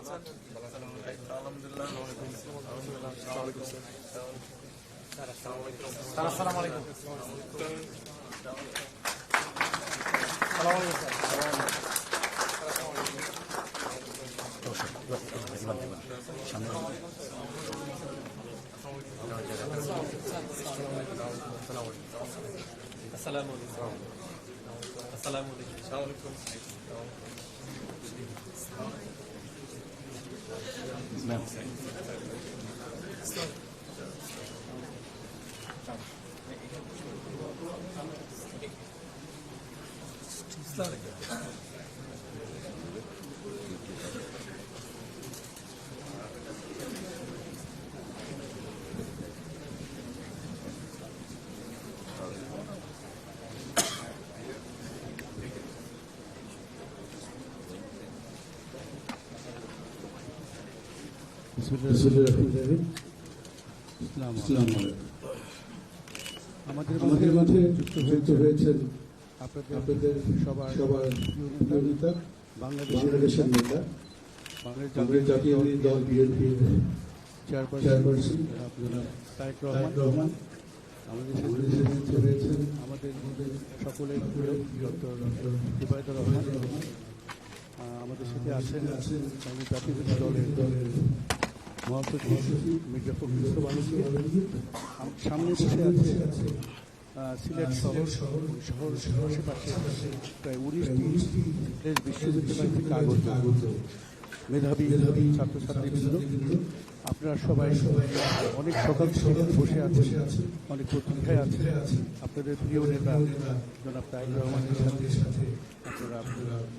আছেন? আলহামদুলিল্লাহ। আসসালামু আলাইকুম। আমাদের মাঝে যুক্ত হয়েছেন আপনাদের সবার প্রিয় নেতা, বাংলাদেশের নেতা, বাংলাদেশ জাতীয় দল বিএনপির চেয়ারপারসন তারেক রহমান, আমাদের যুক্ত হয়েছেন আমাদের সকলের ডক্টর ইবাদুর রহমান, আমাদের সাথে আছেন বাংলাদেশ জাতীয় দলের মহাসচিব মির্জা ফখরুল আলমগীর, সামনে বসে আছে সিলেট শহর আশেপাশে প্রায় 19টি দেশ বিশ্ববিদ্যালয় থেকে আগত মেধাবী ছাত্রছাত্রীবৃন্দ। আপনারা সবাই অনেক সকাল থেকে বসে আছেন, অনেক প্রতীক্ষায় আছে আপনাদের প্রিয় নেতা জনাব তারেক রহমানের সাথে আপনারা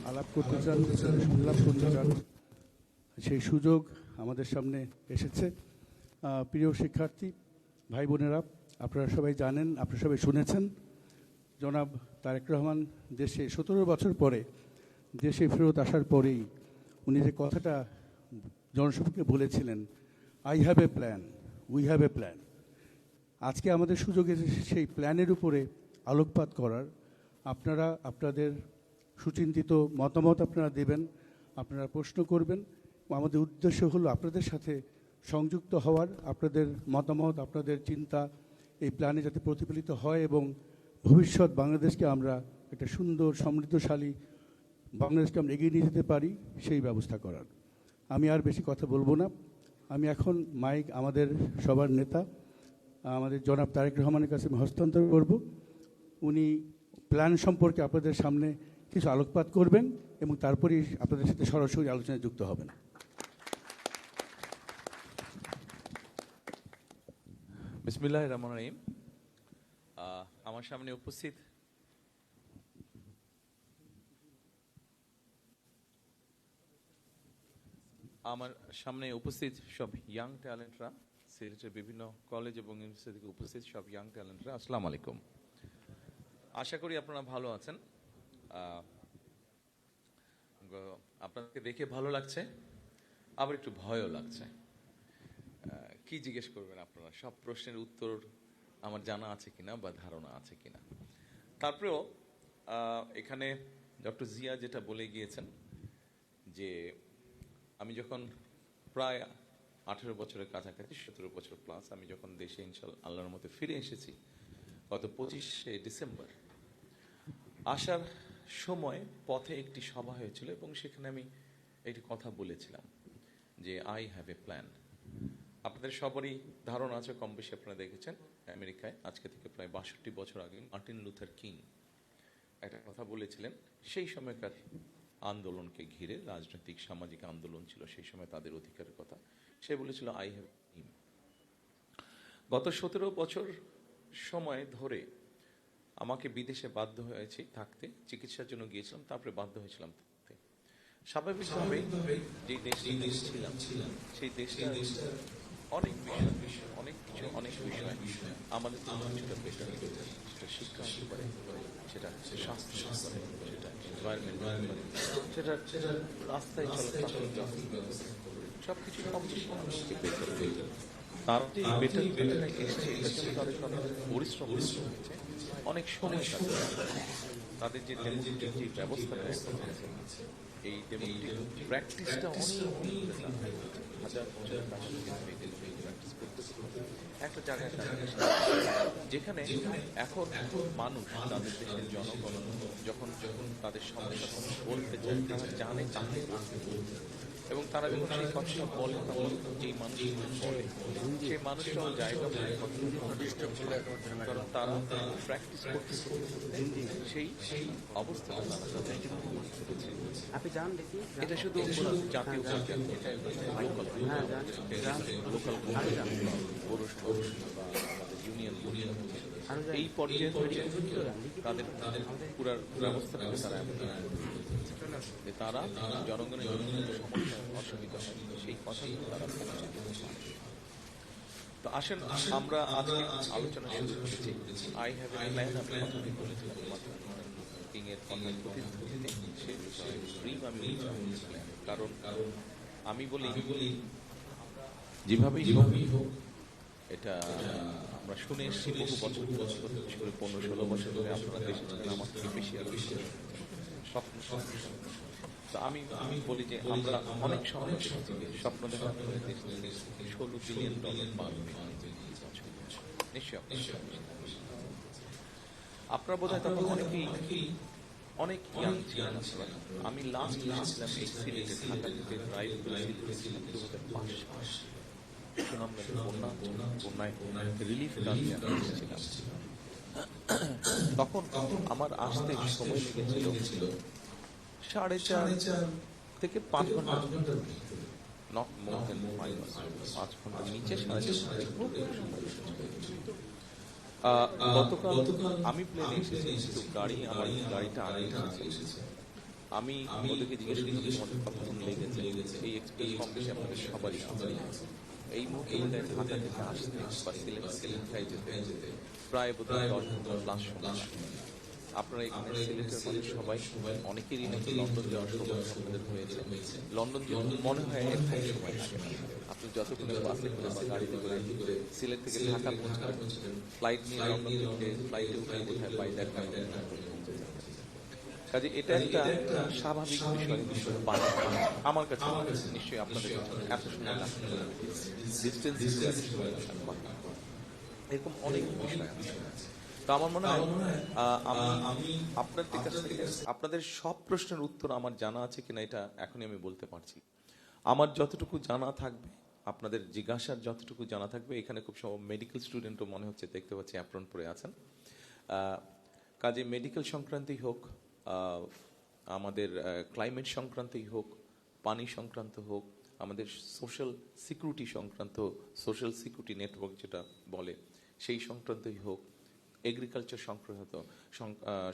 আলাপ করতে চান, সংলাপ করতে চান। সেই সুযোগ আমাদের সামনে এসেছে। প্রিয় শিক্ষার্থী ভাই বোনেরা, আপনারা সবাই জানেন, আপনারা সবাই শুনেছেন, জনাব তারেক রহমান দেশে 17 বছর পরে দেশে ফেরত আসার পরেই উনি যে কথাটা জনসভাকে বলেছিলেন, I have a plan, we have a plan. আজকে আমাদের সুযোগ এসেছে সেই প্ল্যানের উপরে আলোকপাত করার। আপনারা আপনাদের সুচিন্তিত মতামত আপনারা দেবেন, আপনারা প্রশ্ন করবেন। আমাদের উদ্দেশ্য হলো আপনাদের সাথে সংযুক্ত হওয়ার, আপনাদের মতামত, আপনাদের চিন্তা এই প্ল্যানে যাতে প্রতিফলিত হয় এবং ভবিষ্যৎ বাংলাদেশকে আমরা একটা সুন্দর সমৃদ্ধশালী বাংলাদেশকে আমরা এগিয়ে নিয়ে যেতে পারি সেই ব্যবস্থা করার। আমি আর বেশি কথা বলবো না। আমি এখন মাইক আমাদের সবার নেতা আমাদের জনাব তারেক রহমানের কাছে হস্তান্তর করব। উনি প্ল্যান সম্পর্কে আপনাদের সামনে কিছু আলোকপাত করবেন এবং তারপরেই আপনাদের সাথে সরাসরি আলোচনায় যুক্ত হবেন। বিসমিল্লাহির রহমানির রহিম। আমার সামনে উপস্থিত সব ইয়াং ট্যালেন্টরা, সিলেটের বিভিন্ন কলেজ এবং ইউনিভার্সিটি থেকে উপস্থিত সব ইয়াং ট্যালেন্টরা, আসসালামু আলাইকুম। আশা করি আপনারা ভালো আছেন। আপনাদেরকে দেখে ভালো লাগছে, আবার একটু ভয়ও লাগছে। কি জিজ্ঞেস করবেন আপনারা? সব প্রশ্নের উত্তর আমার জানা আছে কিনা বা ধারণা আছে কিনা। তারপরেও এখানে ডক্টর জিয়া যেটা বলে গিয়েছেন যে আমি যখন প্রায় 18 বছরের কাছাকাছি, 17 বছর প্লাস, আমি যখন দেশে ইনশাআল্লাহ আল্লাহর মতে ফিরে এসেছি গত 25শে ডিসেম্বর, আসার সময় পথে একটি সভা হয়েছিল এবং সেখানে আমি একটি কথা বলেছিলাম যে আই হ্যাভ এ প্ল্যান। আপনাদের সবারই ধারণা আছে, কম বেশি আপনারা দেখেছেন, আমেরিকায় আজকে থেকে প্রায় 62 বছর আগে মার্টিন লুথার কিং একটা কথা বলেছিলেন। সেই সময়কার আন্দোলনকে ঘিরে, রাজনৈতিক সামাজিক আন্দোলন ছিল সেই সময়, তাদের অধিকারের কথা সে বলেছিল আই হ্যাভ হিম। গত 17 বছর সময় ধরে আমাকে বিদেশে বাধ্য হয়েছি থাকতে, চিকিৎসার জন্য গিয়েছিলাম, তারপরে বাধ্য হয়েছিলাম থাকতে। স্বাভাবিকভাবে যে দেশ ছিলাম সেই দেশটা অনেক বিষয়, অনেক বিষয় আমাদের কিছুটা বেটার, সেটা শিক্ষা হতে পারে, সেটা স্বাস্থ্য হতে পারে, সেটা এনভায়রনমেন্ট হতে পারে, সেটা রাস্তায় চলাচল, সবকিছু কম বেশি আমাদেরকে বেটার হয়ে যাবে। তার যে বেটার এসছে, এটার জন্য তাদের অনেক পরিশ্রম হয়েছে, অনেক সময় কাটে, তাদের যে ডেমোক্রেটিক যে ব্যবস্থাটা এই ডেমোক্রেটিক প্র্যাকটিসটা অনেক দিন ধরে তারা হাজার বছর প্র্যাকটিস করতে একটা জায়গায় তারা যেখানে এখন মানুষ তাদের দেশের জনগণ যখন যখন তাদের সমস্যা বলতে চায় তারা জানে কাকে বলতে এবং তারা যখন সেই কথাটা বলে তখন যেই মানুষগুলো বলে সেই মানুষটাও জায়গা বলে কারণ তারা প্র্যাকটিস করতে সেই অবস্থাটা তারা তাদের করেছে। আপনি জান দেখি এটা শুধু জাতীয় পর্যায়ে এটা লোকাল পৌরসভা বা আমাদের ইউনিয়ন এই পর্যায়ে তাদের পুরো ব্যবস্থাটাকে তারা যে তারা জনগণের সমস্যা অসুবিধা হয় সেই কথাগুলো তারা পৌঁছে দিতে পারে। তো আসেন আমরা আজকে আলোচনা শুরু করেছি আই হ্যাভ এ প্ল্যান। আমি কথাটি বলেছিলাম কিংয়ের কথার প্রতিধ্বনিতে সে ড্রিম আমি কারণ আমি বলি যেভাবেই হোক এটা আমরা শুনে এসেছি বহু বছর বিশেষ করে 15-16 বছর ধরে আপনারা দেশে ছিলেন আমার থেকে বেশি আর বেশি স্বপ্ন তো আমি বলি যে আমরা অনেক সময় স্বপ্ন দেখার পরে $16 বিলিয়ন নিশ্চয় আপনারা বোধ হয় তখন অনেক ইয়াং ছিলেন। আমি লাস্ট এসেছিলাম এই সিলেটে ঢাকা থেকে ড্রাইভ করে ছিলাম 2005 সুনামগঞ্জে বন্যায় রিলিফ কাজে এসেছিলাম। তখন আমার আসতে সময় লেগেছিল 4.5 থেকে 5 ঘন্টা, নট মোর দেন 5 ঘন্টার নিচে 4.5। গতকাল আমি প্লেনে এসেছি কিন্তু আমার গাড়িটা আগে এসেছে। আমি ওদেরকে জিজ্ঞেস করি কতক্ষণ লেগেছে। এই এক্সপ্রেস কম বেশি আপনাদের সবারই আছে। এই মুহূর্তে ঢাকা থেকে আসতে বা সিলেট যেতে প্রায় বোধহয় 10 ঘন্টা প্লাস সময়। আপনারা এখানে সিলেটের মানুষ সবাই অনেকেরই নাকি লন্ডন যাওয়ার সৌভাগ্য আপনাদের হয়েছে। লন্ডন যেতে মনে হয় একটাই সময় লাগে। আপনি যতক্ষণে বাসে করে বা গাড়িতে করে সিলেট থেকে ঢাকা পৌঁছাবেন, ফ্লাইট নিয়ে লন্ডন থেকে ফ্লাইটে উঠে বোধহয় বাই দ্যাট কাজে এটা একটা স্বাভাবিক বিষয় আমার কাছে নিশ্চয়ই আপনাদের কাছে এত সময় এরকম অনেক বিষয় আছে। তো আমার মনে হয় আমি আপনাদের কাছ থেকে আপনাদের সব প্রশ্নের উত্তর আমার জানা আছে কিনা এটা এখনই আমি বলতে পারছি। আমার যতটুকু জানা থাকবে আপনাদের জিজ্ঞাসার যতটুকু জানা থাকবে এখানে খুব সব মেডিকেল স্টুডেন্টও মনে হচ্ছে দেখতে পাচ্ছি অ্যাপ্রন পরে আছেন। কাজে মেডিকেল সংক্রান্তই হোক, আমাদের ক্লাইমেট সংক্রান্তই হোক, পানি সংক্রান্ত হোক, আমাদের সোশ্যাল সিকিউরিটি সংক্রান্ত সোশ্যাল সিকিউরিটি নেটওয়ার্ক যেটা বলে সেই সংক্রান্তই হোক, এগ্রিকালচার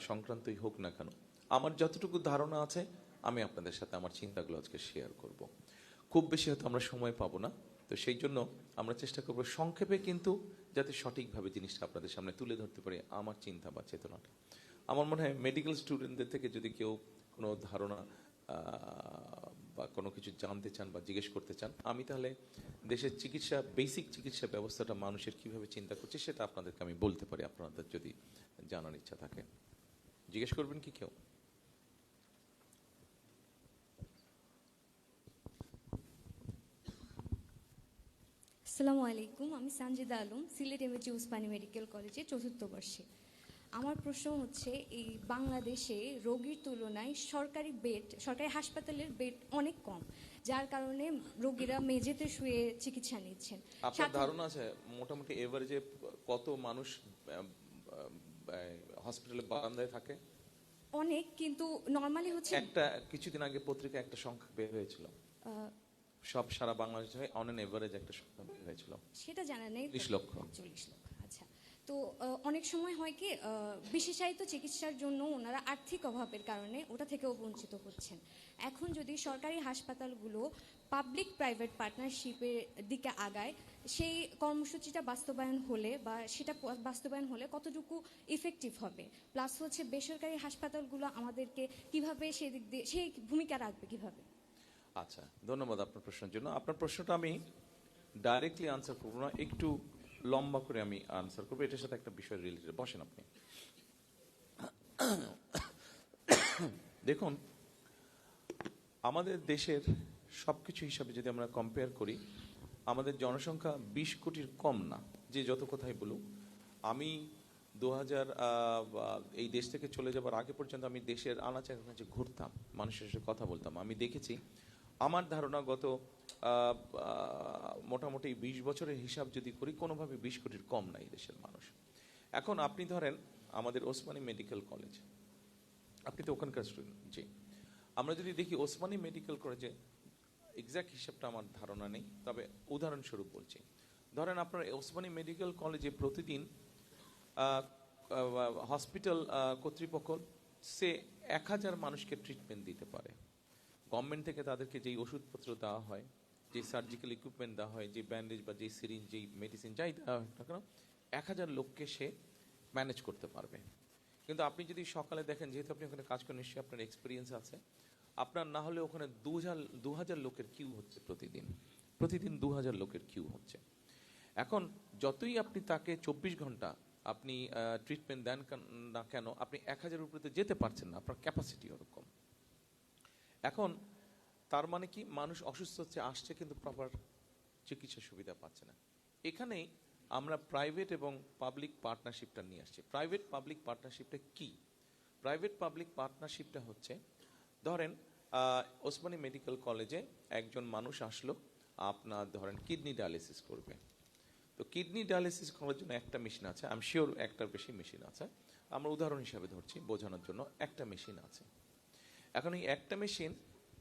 সংক্রান্তই হোক না কেন, আমার যতটুকু ধারণা আছে আমি আপনাদের সাথে আমার চিন্তাগুলো আজকে শেয়ার করব। খুব বেশি হয়তো আমরা সময় পাবো না, তো সেই জন্য আমরা চেষ্টা করব সংক্ষেপে কিন্তু যাতে সঠিকভাবে জিনিসটা আপনাদের সামনে তুলে ধরতে পারি আমার চিন্তা বা চেতনাটা। আমার মনে হয় মেডিকেল স্টুডেন্টদের থেকে যদি কেউ কোনো ধারণা বা কোনো কিছু জানতে চান বা জিজ্ঞেস করতে চান, আমি তাহলে দেশের বেসিক চিকিৎসা ব্যবস্থাটা মানুষের কিভাবে চিন্তা করছে সেটা আপনাদেরকে আমি বলতে পারি, আপনাদের যদি জানার ইচ্ছা থাকে। জিজ্ঞেস করবেন কি কেউ? আসসালামু আলাইকুম, আমি সানজিদা আলম, সিলেট এমএজি উসমানী মেডিকেল কলেজে 4র্থ বর্ষে। আমার প্রশ্ন হচ্ছে, এই বাংলাদেশে রোগীর তুলনায় সরকারি হাসপাতালের বেড অনেক কম, যার কারণে রোগীরা মেঝেতে শুয়ে চিকিৎসা নিচ্ছেন। আপনার ধারণা আছে মোটামুটি এভারেজে কত মানুষ হসপিটালে বারান্দায় থাকে? অনেক, কিন্তু নরমালি হচ্ছে একটা কিছুদিন আগে পত্রিকায় একটা সংখ্যা বের হয়েছিল, সব সারা বাংলাদেশে অন এন এভারেজ একটা সংখ্যা বের হয়েছিল, সেটা জানা নেই, 40 লক্ষ। আচ্ছা, তো অনেক সময় হয় কি বিশেষায়িত চিকিৎসার জন্য ওনারা আর্থিক অভাবের কারণে ওটা থেকেও বঞ্চিত হচ্ছেন। এখন যদি সরকারি হাসপাতালগুলো পাবলিক প্রাইভেট পার্টনারশিপের দিকে আগায়, সেই কর্মসূচিটা বাস্তবায়ন হলে কতটুকু ইফেক্টিভ হবে, প্লাস হচ্ছে বেসরকারি হাসপাতালগুলো আমাদেরকে কিভাবে সেদিক দিয়ে সেই ভূমিকা রাখবে কিভাবে? আচ্ছা, ধন্যবাদ আপনার প্রশ্নের জন্য। আপনার প্রশ্নটা আমি ডাইরেক্টলি আনসার করবো না, একটু লম্বা করে আমি আনসার করবো, এটার সাথে একটা বিষয় রিলেটেড। বসেন আপনি। দেখুন, আমাদের দেশের সবকিছু হিসাবে যদি আমরা কম্পেয়ার করি, আমাদের জনসংখ্যা 20 কোটির কম না। যে যত কথাই বলুক, আমি 2000 এই দেশ থেকে চলে যাবার আগে পর্যন্ত আমি দেশের আনাচে কানাচে ঘুরতাম, মানুষের সাথে কথা বলতাম। আমি দেখেছি, আমার ধারণা গত মোটামুটি 20 বছরের হিসাব যদি করি, কোনোভাবে 20 কোটির কম না এই দেশের মানুষ। এখন আপনি ধরেন আমাদের ওসমানী মেডিকেল কলেজ, আপনি তো ওখানকার স্টুডেন্ট। জি, আমরা যদি দেখি ওসমানী মেডিকেল কলেজে, এক্সাক্ট হিসাবটা আমার ধারণা নেই, তবে উদাহরণস্বরূপ বলছি, ধরেন আপনার ওসমানী মেডিকেল কলেজে প্রতিদিন হসপিটাল কর্তৃপক্ষ সে 1000 মানুষকে ট্রিটমেন্ট দিতে পারে। গভর্নমেন্ট থেকে তাদেরকে যেই ওষুধপত্র দেওয়া হয়, যে সার্জিক্যাল ইকুইপমেন্ট দেওয়া হয়, যে ব্যান্ডেজ বা যে সিরিঞ্জ, যেই মেডিসিন যাই দেওয়া হয় না কেন, 1000 লোককে সে ম্যানেজ করতে পারবে। কিন্তু আপনি যদি সকালে দেখেন, যেহেতু আপনি ওখানে কাজ করেন, নিশ্চয়ই আপনার এক্সপিরিয়েন্স আছে, আপনার না হলে ওখানে 2000 লোকের কিউ হচ্ছে প্রতিদিন। প্রতিদিন 2000 লোকের কিউ হচ্ছে। এখন যতই আপনি তাকে 24 ঘন্টা আপনি ট্রিটমেন্ট দেন না কেন, আপনি 1000 উপরে যেতে পারছেন না, আপনার ক্যাপাসিটি ওরকম। এখন তার মানে কি, মানুষ অসুস্থ হচ্ছে, আসছে, কিন্তু প্রপার চিকিৎসা সুবিধা পাচ্ছে না। এখানেই আমরা প্রাইভেট এবং পাবলিক পার্টনারশিপটা নিয়ে আসছি। প্রাইভেট পাবলিক পার্টনারশিপটা কি? প্রাইভেট পাবলিক পার্টনারশিপটা হচ্ছে, ধরেন ওসমানী মেডিকেল কলেজে একজন মানুষ আসলো, আপনার ধরেন কিডনি ডায়ালিসিস করবে। তো কিডনি ডায়ালিসিস করার জন্য একটা মেশিন আছে, আমি শিওর একটার বেশি মেশিন আছে, আমরা উদাহরণ হিসাবে ধরছি বোঝানোর জন্য, একটা মেশিন আছে। এখন এই একটা মেশিন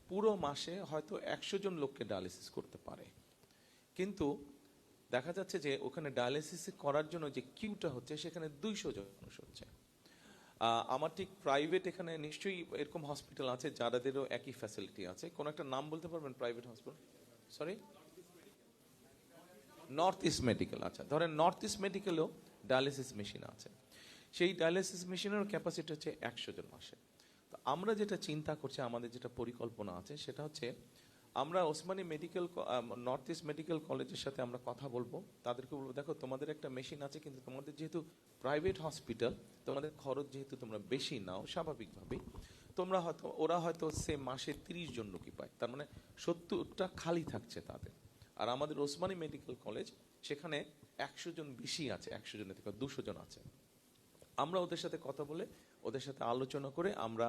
পুরো মাসে হয়তো 100 জন লোককে ডায়ালিসিস করতে পারে, কিন্তু দেখা যাচ্ছে যে ওখানে ডায়ালিসিস করার জন্য যে কিউটা হচ্ছে, সেখানে 200 জন মানুষ হচ্ছে। আমার ঠিক প্রাইভেট এখানে নিশ্চয়ই এরকম হসপিটাল আছে যাদেরও একই ফ্যাসিলিটি আছে। কোন একটা নাম বলতে পারবেন private hospital? Sorry, north east medical. আচ্ছা, ধরেন নর্থ ইস্ট মেডিকেলেও ডায়ালিসিস মেশিন আছে। সেই ডায়ালিসিস মেশিনের ক্যাপাসিটি হচ্ছে 100 জন মাসে। তো আমরা যেটা চিন্তা করছি, আমাদের যেটা পরিকল্পনা আছে, সেটা হচ্ছে আমরা Osmani medical, north east medical কলেজের সাথে আমরা কথা বলবো, তাদেরকে বলবো, দেখো তোমাদের একটা মেশিন আছে, কিন্তু তোমাদের যেহেতু প্রাইভেট হসপিটাল, তোমাদের খরচ যেহেতু তোমরা বেশি নাও, স্বাভাবিকভাবেই তোমরা হয়তো, ওরা হয়তো সে মাসে 30 জন রোগী পায়, তার মানে 70টা খালি থাকছে তাদের। আর আমাদের ওসমানী মেডিকেল কলেজ, সেখানে 100 জন বেশি আছে, 100 জনের থেকে 200 জন আছে। আমরা ওদের সাথে কথা বলে, ওদের সাথে আলোচনা করে আমরা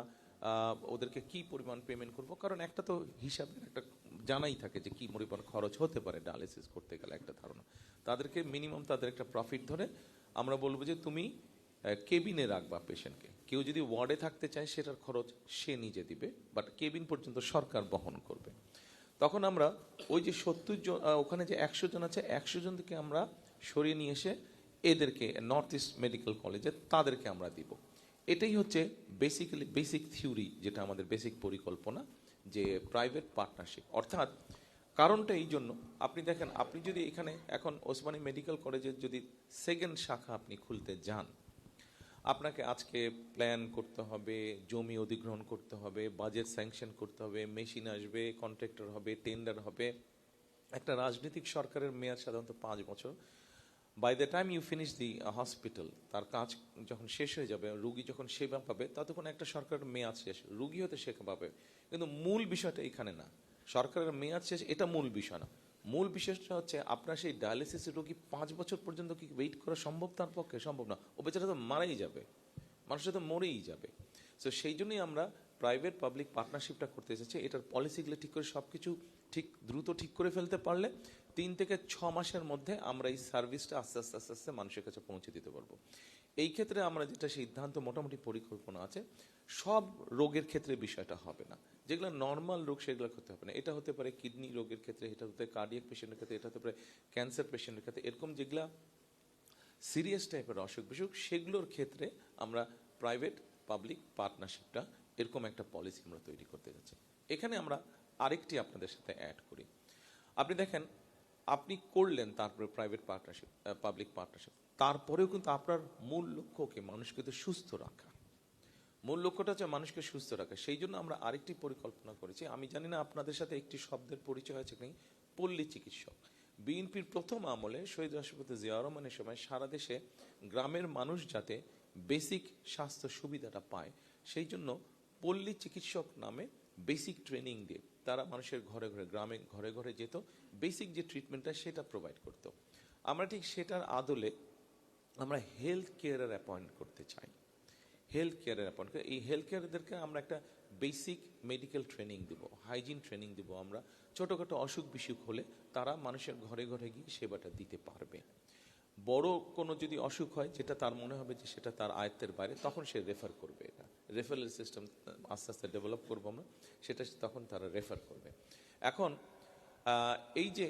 ওদেরকে কি পরিমাণ পেমেন্ট করব, কারণ একটা তো হিসাবের একটা জানাই থাকে যে কি পরিমাণ খরচ হতে পারে ডায়ালিসিস করতে গেলে, একটা ধারণা। তাদেরকে মিনিমাম তাদের একটা প্রফিট ধরে আমরা বলবো যে তুমি কেবিনে রাখবা পেশেন্টকে। কেউ যদি ওয়ার্ডে থাকতে চায়, সেটার খরচ সে নিজে দিবে, বাট কেবিন পর্যন্ত সরকার বহন করবে। তখন আমরা ওই যে 70 জন, ওখানে যে 100 জন আছে, 100 জন থেকে আমরা সরিয়ে নিয়ে এসে এদেরকে নর্থ ইস্ট মেডিকেল কলেজে তাদেরকে আমরা দিব। এটাই হচ্ছে বেসিক্যালি বেসিক থিওরি, যেটা আমাদের বেসিক পরিকল্পনা, যে প্রাইভেট পার্টনারশিপ। অর্থাৎ কারণটা এই জন্য, আপনি দেখেন, আপনি যদি এখানে এখন ওসমানী মেডিকেল কলেজের যদি সেকেন্ড শাখা আপনি খুলতে যান, আপনাকে আজকে প্ল্যান করতে হবে, জমি অধিগ্রহণ করতে হবে, বাজেট স্যাংশন করতে হবে, মেশিন আসবে, কন্ট্রাক্টর হবে, টেন্ডার হবে। একটা রাজনৈতিক সরকারের মেয়াদ সাধারণত 5 বছর। By the time you finish the hospital, তার কাজ যখন শেষ হয়ে যাবে, রুগী যখন সেবা পাবে, ততক্ষণ একটা সরকারের মেয়াদ শেষ, রুগী হতে সেবা পাবে। কিন্তু মূল বিষয়টা এখানে না, সরকারের মেয়াদ শেষ এটা মূল বিষয় না। মূল বিষয়টা হচ্ছে আপনার সেই ডায়ালিসিসের রোগী 5 বছর পর্যন্ত কি ওয়েট করা সম্ভব? তার পক্ষে সম্ভব না, ও বেচারা তো মারাই যাবে, মানুষটা তো মরেই যাবে। সো সেই জন্যই আমরা প্রাইভেট পাবলিক পার্টনারশিপটা করতে এসেছি। এটার পলিসিগুলো ঠিক করে, সব কিছু ঠিক দ্রুত ঠিক করে ফেলতে পারলে 3 থেকে 6 মাসের মধ্যে আমরা এই সার্ভিসটা আস্তে আস্তে আস্তে আস্তে মানুষের কাছে পৌঁছে দিতে পারবো। এই ক্ষেত্রে আমরা যেটা সিদ্ধান্ত, মোটামুটি পরিকল্পনা আছে, সব রোগের ক্ষেত্রে বিষয়টা হবে না। যেগুলো নর্মাল রোগ সেগুলো করতে হবে না। এটা হতে পারে কিডনি রোগের ক্ষেত্রে, এটা হতে পারে কার্ডিয়াক পেশেন্টের ক্ষেত্রে, এটা হতে পারে ক্যান্সার পেশেন্টের ক্ষেত্রে, এরকম যেগুলা সিরিয়াস টাইপের অসুখ বিসুখ, সেগুলোর ক্ষেত্রে আমরা প্রাইভেট পাবলিক পার্টনারশিপটা, এরকম একটা পলিসি আমরা তৈরি করতে যাচ্ছি। এখানে আমরা আরেকটি আপনাদের সাথে অ্যাড করি। আপনি দেখেন, আপনি করলেন, তারপরে প্রাইভেট পার্টনারশিপ, পাবলিক পার্টনারশিপ, তারপরেও কিন্তু আপনার মূল লক্ষ্যকে, মানুষকে তো সুস্থ রাখা, মূল লক্ষ্যটা হচ্ছে মানুষকে সুস্থ রাখা। সেই জন্য আমরা আরেকটি পরিকল্পনা করেছি। আমি জানি না আপনাদের সাথে একটি শব্দের পরিচয় আছে কি, পল্লী চিকিৎসক। বিএনপির প্রথম আমলে শহীদ রাষ্ট্রপতি জিয়াউর রহমানের সময় সারা দেশে গ্রামের মানুষ যাতে বেসিক স্বাস্থ্য সুবিধাটা পায়, সেই জন্য পল্লী চিকিৎসক নামে বেসিক ট্রেনিং দিয়ে তারা মানুষের ঘরে ঘরে গ্রামে ঘরে ঘরে যেত, বেসিক যে ট্রিটমেন্টটা সেটা প্রোভাইড করতো। আমরা ঠিক সেটার আদলে আমরা হেলথ কেয়ারের অ্যাপয়েন্ট করতে চাই। হেলথ কেয়ারের অ্যাপয়েন্ট করে এই হেলথ কেয়ারদেরকে আমরা একটা বেসিক মেডিকেল ট্রেনিং দিব, হাইজিন ট্রেনিং দিব। আমরা ছোটোখাটো অসুখ বিসুখ হলে তারা মানুষের ঘরে ঘরে গিয়ে সেবাটা দিতে পারবে। বড় কোনো যদি অসুখ হয় যেটা তার মনে হবে যে সেটা তার আয়ত্তের বাইরে, তখন সে রেফার করবে। এটা রেফারেল সিস্টেম আস্তে আস্তে ডেভেলপ করবো আমরা, সেটা তখন তারা রেফার করবে। এখন এই যে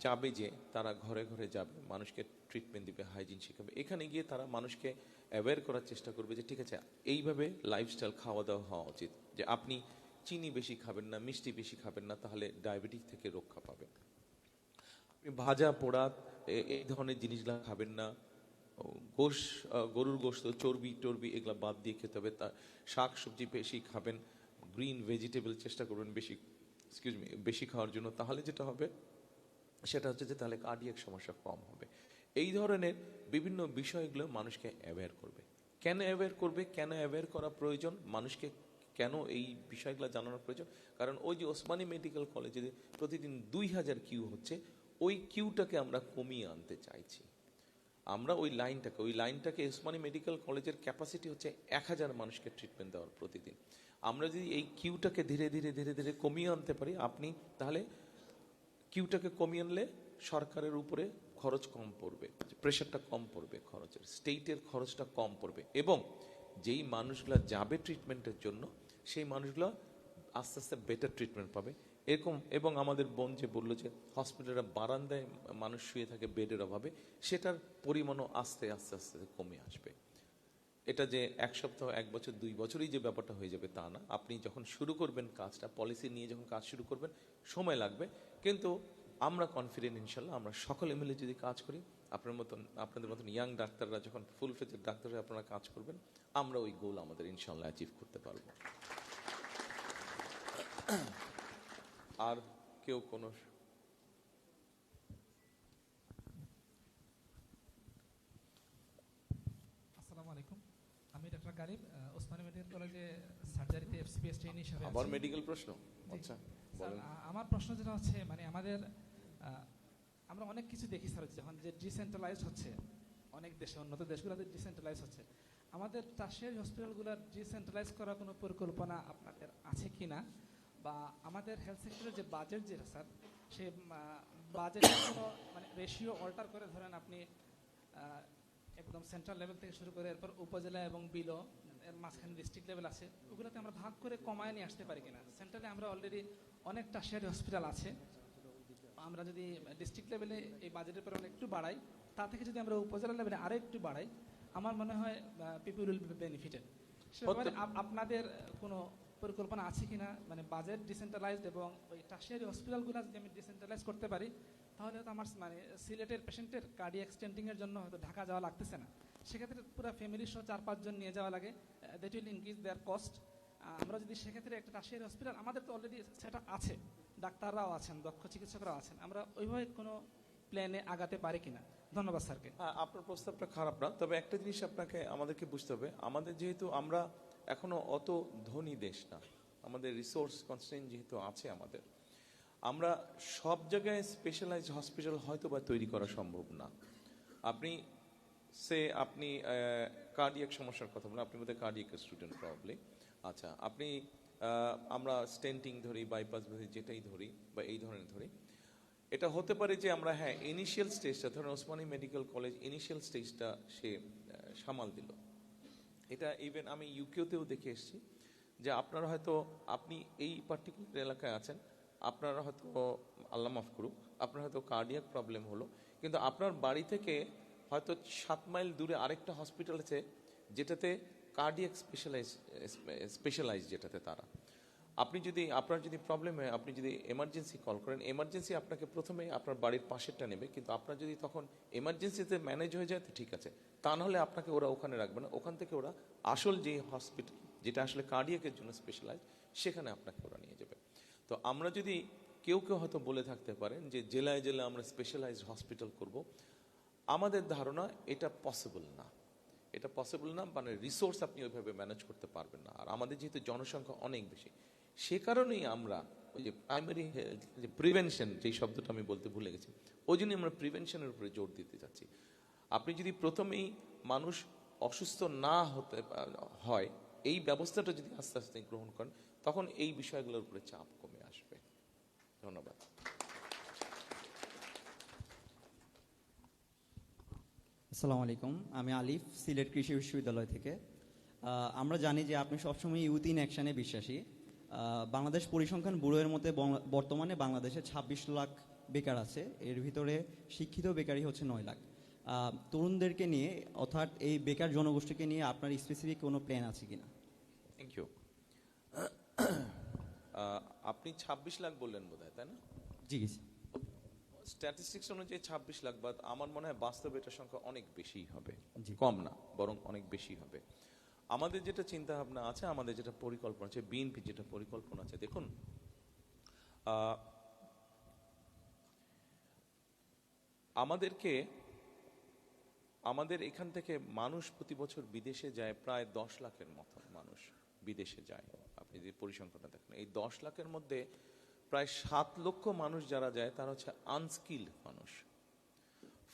যাবে, যে তারা ঘরে ঘরে যাবে, মানুষকে ট্রিটমেন্ট দিবে, হাইজিন শেখাবে, এখানে গিয়ে তারা মানুষকে অ্যাওয়্যার করার চেষ্টা করবে যে ঠিক আছে এইভাবে লাইফস্টাইল খাওয়া দাওয়া হওয়া উচিত, যে আপনি চিনি বেশি খাবেন না, মিষ্টি বেশি খাবেন না, তাহলে ডায়াবেটিস থেকে রক্ষা পাবেন। আপনি ভাজা পোড়া এই ধরনের জিনিসগুলো খাবেন না, গরুর গোশত, চর্বি টর্বি এগুলো বাদ দিয়ে খেতে হবে। তার শাক সবজি বেশি খাবেন, গ্রিন ভেজিটেবল চেষ্টা করবেন বেশি খাওয়ার জন্য। তাহলে যেটা হবে সেটা হচ্ছে যে তাহলে কার্ডিয়াক সমস্যা কম হবে। এই ধরনের বিভিন্ন বিষয়গুলো মানুষকে অ্যাওয়্যার করবে। কেন অ্যাওয়্যার করবে, কেন অ্যাওয়্যার করা প্রয়োজন, মানুষকে কেন এই বিষয়গুলো জানানোর প্রয়োজন? কারণ ওই যে ওসমানী মেডিকেল কলেজে প্রতিদিন 2000 কিউ হচ্ছে, ওই কিউটাকে আমরা কমিয়ে আনতে চাইছি। আমরা ওই লাইনটাকে ওসমানী মেডিকেল কলেজের ক্যাপাসিটি হচ্ছে 1000 মানুষকে ট্রিটমেন্ট দেওয়ার প্রতিদিন। আমরা যদি এই কিউটাকে ধীরে ধীরে ধীরে ধীরে কমিয়ে আনতে পারি, আপনি তাহলে কিউটাকে কমিয়ে আনলে সরকারের উপরে খরচ কম পড়বে, প্রেশারটা কম পড়বে, খরচের স্টেটের খরচটা কম পড়বে, এবং যেই মানুষগুলা যাবে ট্রিটমেন্টের জন্য সেই মানুষগুলো আস্তে আস্তে বেটার ট্রিটমেন্ট পাবে এরকম। এবং আমাদের বোন যে বললো যে হসপিটালের বারান্দায় মানুষ শুয়ে থাকে বেডের অভাবে, সেটার পরিমাণও আস্তে আস্তে আস্তে কমে আসবে। এটা যে 1 সপ্তাহ 1 বছর 2 বছরই যে ব্যাপারটা হয়ে যাবে তা না। আপনি যখন শুরু করবেন কাজটা, পলিসি নিয়ে যখন কাজ শুরু করবেন, সময় লাগবে, কিন্তু আমরা কনফিডেন্ট ইনশাল্লাহ। আমরা সকলে মিলে যদি কাজ করি, আপনাদের মতন ইয়াং ডাক্তাররা যখন ফুল ফ্লেজেড ডাক্তার হয়ে আপনারা কাজ করবেন, আমরা ওই গোল আমাদের ইনশাল্লাহ অ্যাচিভ করতে পারবো। আর কেউ কোনো আসসালামু আলাইকুম, আমি ডক্টর গারিব, ওসমানী মেডিকেল কলেজে সার্জারিতে এফসিপিএস ট্রেইনি হিসেবে আবার আছি। মেডিকেল প্রশ্ন? আচ্ছা স্যার, বলেন। আমার প্রশ্ন যেটা হচ্ছে, মানে আমাদের আমরা অনেক কিছু দেখি স্যার, যখন যে ডিসেন্ট্রালাইজ হচ্ছে, অনেক দেশে উন্নত দেশগুলোতে ডিসেন্ট্রালাইজ হচ্ছে, আমাদের টারশিয়ারি হসপিটালগুলোর ডিসেন্ট্রালাইজ করার কোনো পরিকল্পনা আপনাদের আছে কি না? বা আমাদের হেলথ সেক্টরের যে বাজেট যেটা স্যার, সে বাজেটের কোনো মানে রেশিও অল্টার করে, ধরেন আপনি একদম সেন্ট্রাল লেভেল থেকে শুরু করে এরপর উপজেলা এবং বিলো, এর মাঝখানে ডিস্ট্রিক্ট লেভেল আছে, ওগুলোতে আমরা ভাগ করে কমায় নিয়ে আসতে পারি কিনা? সেন্ট্রালে আমরা অলরেডি অনেক টারশিয়ারি হসপিটাল আছে, আমরা যদি ডিস্ট্রিক্ট লেভেলে এই বাজেটের পরিমাণ একটু বাড়াই, তা থেকে যদি আমরা উপজেলা লেভেলে আরও একটু বাড়াই, আমার মনে হয় পিপল উইল বি বেনিফিটেড। সেভাবে আপনাদের কোনো পরিকল্পনা আছে কিনা? মানে বাজেট ডিসেন্ট্রালাইজড এবং ওই টারশিয়ারি হসপিটালগুলো যদি আমি ডিসেন্ট্রালাইজ করতে পারি, তাহলে হয়তো আমার মানে সিলেটের পেশেন্টের কার্ডিয়াক স্টেন্টিংয়ের জন্য হয়তো ঢাকা যাওয়া লাগতেছে না। সেক্ষেত্রে পুরো ফ্যামিলি সহ 4-5 জন নিয়ে যাওয়া লাগে, that will increase their cost. আমরা যদি সেক্ষেত্রে একটা টারশিয়ারি হসপিটাল, আমাদের তো অলরেডি সেটা আছে, ডাক্তাররাও আছেন, দক্ষ চিকিৎসকরাও আছেন, আমরা ওইভাবে কোনো প্ল্যানে আগাতে পারি কিনা? ধন্যবাদ স্যারকে। হ্যাঁ, আপনার প্রস্তাবটা খারাপ না, তবে একটা জিনিস আমাদেরকে বুঝতে হবে, আমাদের যেহেতু আমরা এখনো অত ধনী দেশ না, আমাদের রিসোর্স কনস্ট্রেইন যেহেতু আছে আমাদের, আমরা সব জায়গায় স্পেশালাইজ হসপিটাল হয়তো বা তৈরি করা সম্ভব না। আপনি কার্ডিয়াক সমস্যার কথা বলেন, আপনি বোধহয় কার্ডিয়াক স্টুডেন্ট প্রবলি। আচ্ছা, আমরা স্টেন্টিং ধরি, বাইপাস ধরি, যেটাই ধরি বা এই ধরনের ধরি, এটা হতে পারে যে আমরা ইনিশিয়াল স্টেজটা, ধরেন ওসমানী মেডিকেল কলেজ ইনিশিয়াল স্টেজটা সে সামাল দিল। এটা ইভেন আমি ইউকেতেও দেখে এসেছি যে আপনি এই পার্টিকুলার এলাকায় আছেন, আপনারা হয়তো আল্লাহ মাফ করুক, আপনার হয়তো কার্ডিয়াক প্রবলেম হলো, কিন্তু আপনার বাড়ি থেকে হয়তো 7 মাইল দূরে আরেকটা হসপিটাল আছে যেটাতে কার্ডিয়াক স্পেশালাইজ যেটাতে তারা, আপনার যদি প্রবলেম হয়, আপনি যদি এমার্জেন্সি কল করেন, এমার্জেন্সি আপনাকে প্রথমে আপনার বাড়ির পাশেরটা নেবে, কিন্তু আপনার যদি তখন এমার্জেন্সিতে ম্যানেজ হয়ে যায় তো ঠিক আছে, তা নাহলে আপনাকে ওরা ওখানে রাখবে না, ওখান থেকে ওরা আসল যে হসপিটাল যেটা আসলে কার্ডিয়াকের জন্য স্পেশালাইজ, সেখানে আপনাকে ওরা নিয়ে যাবে। তো আমরা যদি কেউ হয়তো বলে থাকতে পারেন যে জেলায় জেলায় আমরা স্পেশালাইজড হসপিটাল করব, আমাদের ধারণা এটা পসিবল না, মানে রিসোর্স আপনি ওইভাবে ম্যানেজ করতে পারবেন না। আর আমাদের যেহেতু জনসংখ্যা অনেক বেশি, সে কারণেই আমরা ওই যে প্রাইমারি যে প্রিভেনশন, যেই শব্দটা আমি বলতে ভুলে গেছি, ওই জন্যই আমরা প্রিভেনশনের উপরে জোর দিতে চাচ্ছি। আপনি যদি প্রথমেই মানুষ অসুস্থ না হতে হয়, এই ব্যবস্থাটা যদি আস্তে আস্তে গ্রহণ করেন, তখন এই বিষয়গুলোর উপরে চাপ কমে আসবে। ধন্যবাদ। আসসালামু আলাইকুম, আমি আলিফ, সিলেট কৃষি বিশ্ববিদ্যালয় থেকে। আমরা জানি যে আপনি সবসময় ইউথ ইন অ্যাকশনে বিশ্বাসী। বাংলাদেশ পরিসংখ্যান ব্যুরোর মধ্যে বর্তমানে বাংলাদেশে 26 লাখ বেকার আছে, এর ভিতরে শিক্ষিত বেকারই হচ্ছে 9 লাখ। তরুণদেরকে নিয়ে, অর্থাৎ এই বেকার জনগোষ্ঠীকে নিয়ে আপনার স্পেসিফিক কোনো প্ল্যান আছে কিনা? Thank you. আপনি 26 লাখ বললেন বোধহয়, তাই না? জি জি। স্ট্যাটিস্টিক্স অনুযায়ী 26 লাখ, বা আমার মনে হয় বাস্তবে এটার সংখ্যা অনেক বেশিই হবে, জি। কম না, বরং অনেক বেশি হবে। আমাদের যেটা চিন্তা ভাবনা আছে, আমাদের যেটা পরিকল্পনা আছে, বিএনপি যেটা পরিকল্পনা আছে, দেখুন আমাদের এখান থেকে মানুষ প্রতি বছর বিদেশে যায় প্রায় 10 লাখের মতো মানুষ বিদেশে যায়। আপনি যে পরিসংখ্যানটা দেখেন, এই 10 লাখের মধ্যে প্রায় 7 লক্ষ মানুষ যারা যায় তারা হচ্ছে আনস্কিল্ড মানুষ।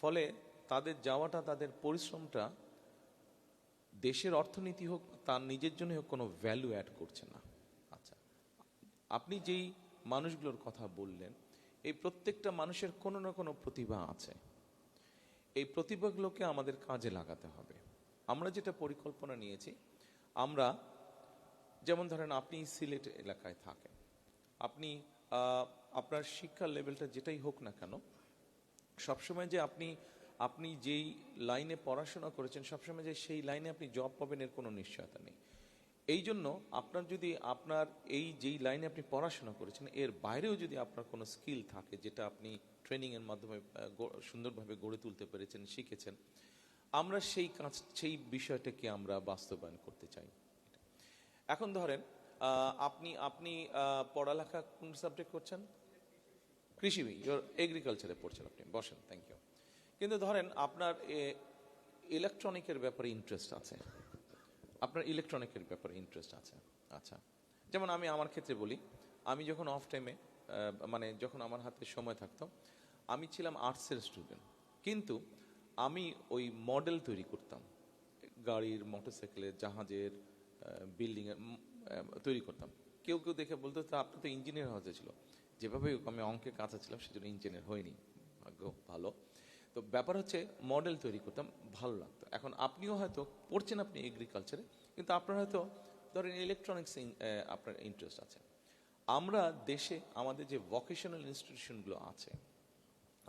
ফলে তাদের যাওয়াটা, তাদের পরিশ্রমটা দেশের অর্থনীতি হোক, তার নিজের জন্য হোক, কোনো ভ্যালু অ্যাড করছে না। আচ্ছা, আপনি যেই মানুষগুলোর কথা বললেন, এই প্রত্যেকটা মানুষের কোনো না কোনো প্রতিভা আছে। এই প্রতিভাগুলোকে আমাদের কাজে লাগাতে হবে। আমরা যেটা পরিকল্পনা নিয়েছি, আমরা যেমন ধরেন আপনি সিলেট এলাকায় থাকেন, আপনি আপনার শিক্ষার লেভেলটা যেটাই হোক না কেন, সবসময় যে আপনি যেই লাইনে পড়াশোনা করেছেন সবসময় যে সেই লাইনে আপনি জব পাবেন এর কোনো নিশ্চয়তা নেই। এই জন্য আপনার যদি আপনার এই যেই লাইনে আপনি পড়াশোনা করেছেন এর বাইরেও যদি আপনার কোনো স্কিল থাকে, যেটা আপনি ট্রেনিংয়ের মাধ্যমে সুন্দরভাবে গড়ে তুলতে পেরেছেন, শিখেছেন, আমরা সেই বিষয়টাকে আমরা বাস্তবায়ন করতে চাই। এখন ধরেন আপনি পড়ালেখা কোন সাবজেক্ট করছেন? কৃষি, এগ্রিকালচারে পড়ছেন আপনি, বসেন, থ্যাংক ইউ। কিন্তু ধরেন আপনার ইলেকট্রনিকের ব্যাপারে ইন্টারেস্ট আছে, আচ্ছা, যেমন আমি আমার ক্ষেত্রে বলি, আমি যখন অফ টাইমে, মানে যখন আমার হাতে সময় থাকতো, আমি ছিলাম আর্টসের স্টুডেন্ট, কিন্তু আমি ওই মডেল তৈরি করতাম, গাড়ির, মোটরসাইকেলের, জাহাজের, বিল্ডিংয়ের তৈরি করতাম। কেউ কেউ দেখে বলতো, তা আপনি তো ইঞ্জিনিয়ার হতে ছিল। যেভাবে আমি অঙ্কে কাঁচা ছিলাম সেজন্য ইঞ্জিনিয়ার হয়নি, ভাগ্য ভালো। তো ব্যাপার হচ্ছে মডেল তৈরি করতাম, ভালো লাগতো। এখন আপনিও হয়তো পড়ছেন আপনি এগ্রিকালচারে, কিন্তু আপনার হয়তো ধরেন ইলেকট্রনিক্স আপনার ইন্টারেস্ট আছে। আমরা দেশে আমাদের যে ভোকেশনাল ইনস্টিটিউশনগুলো আছে,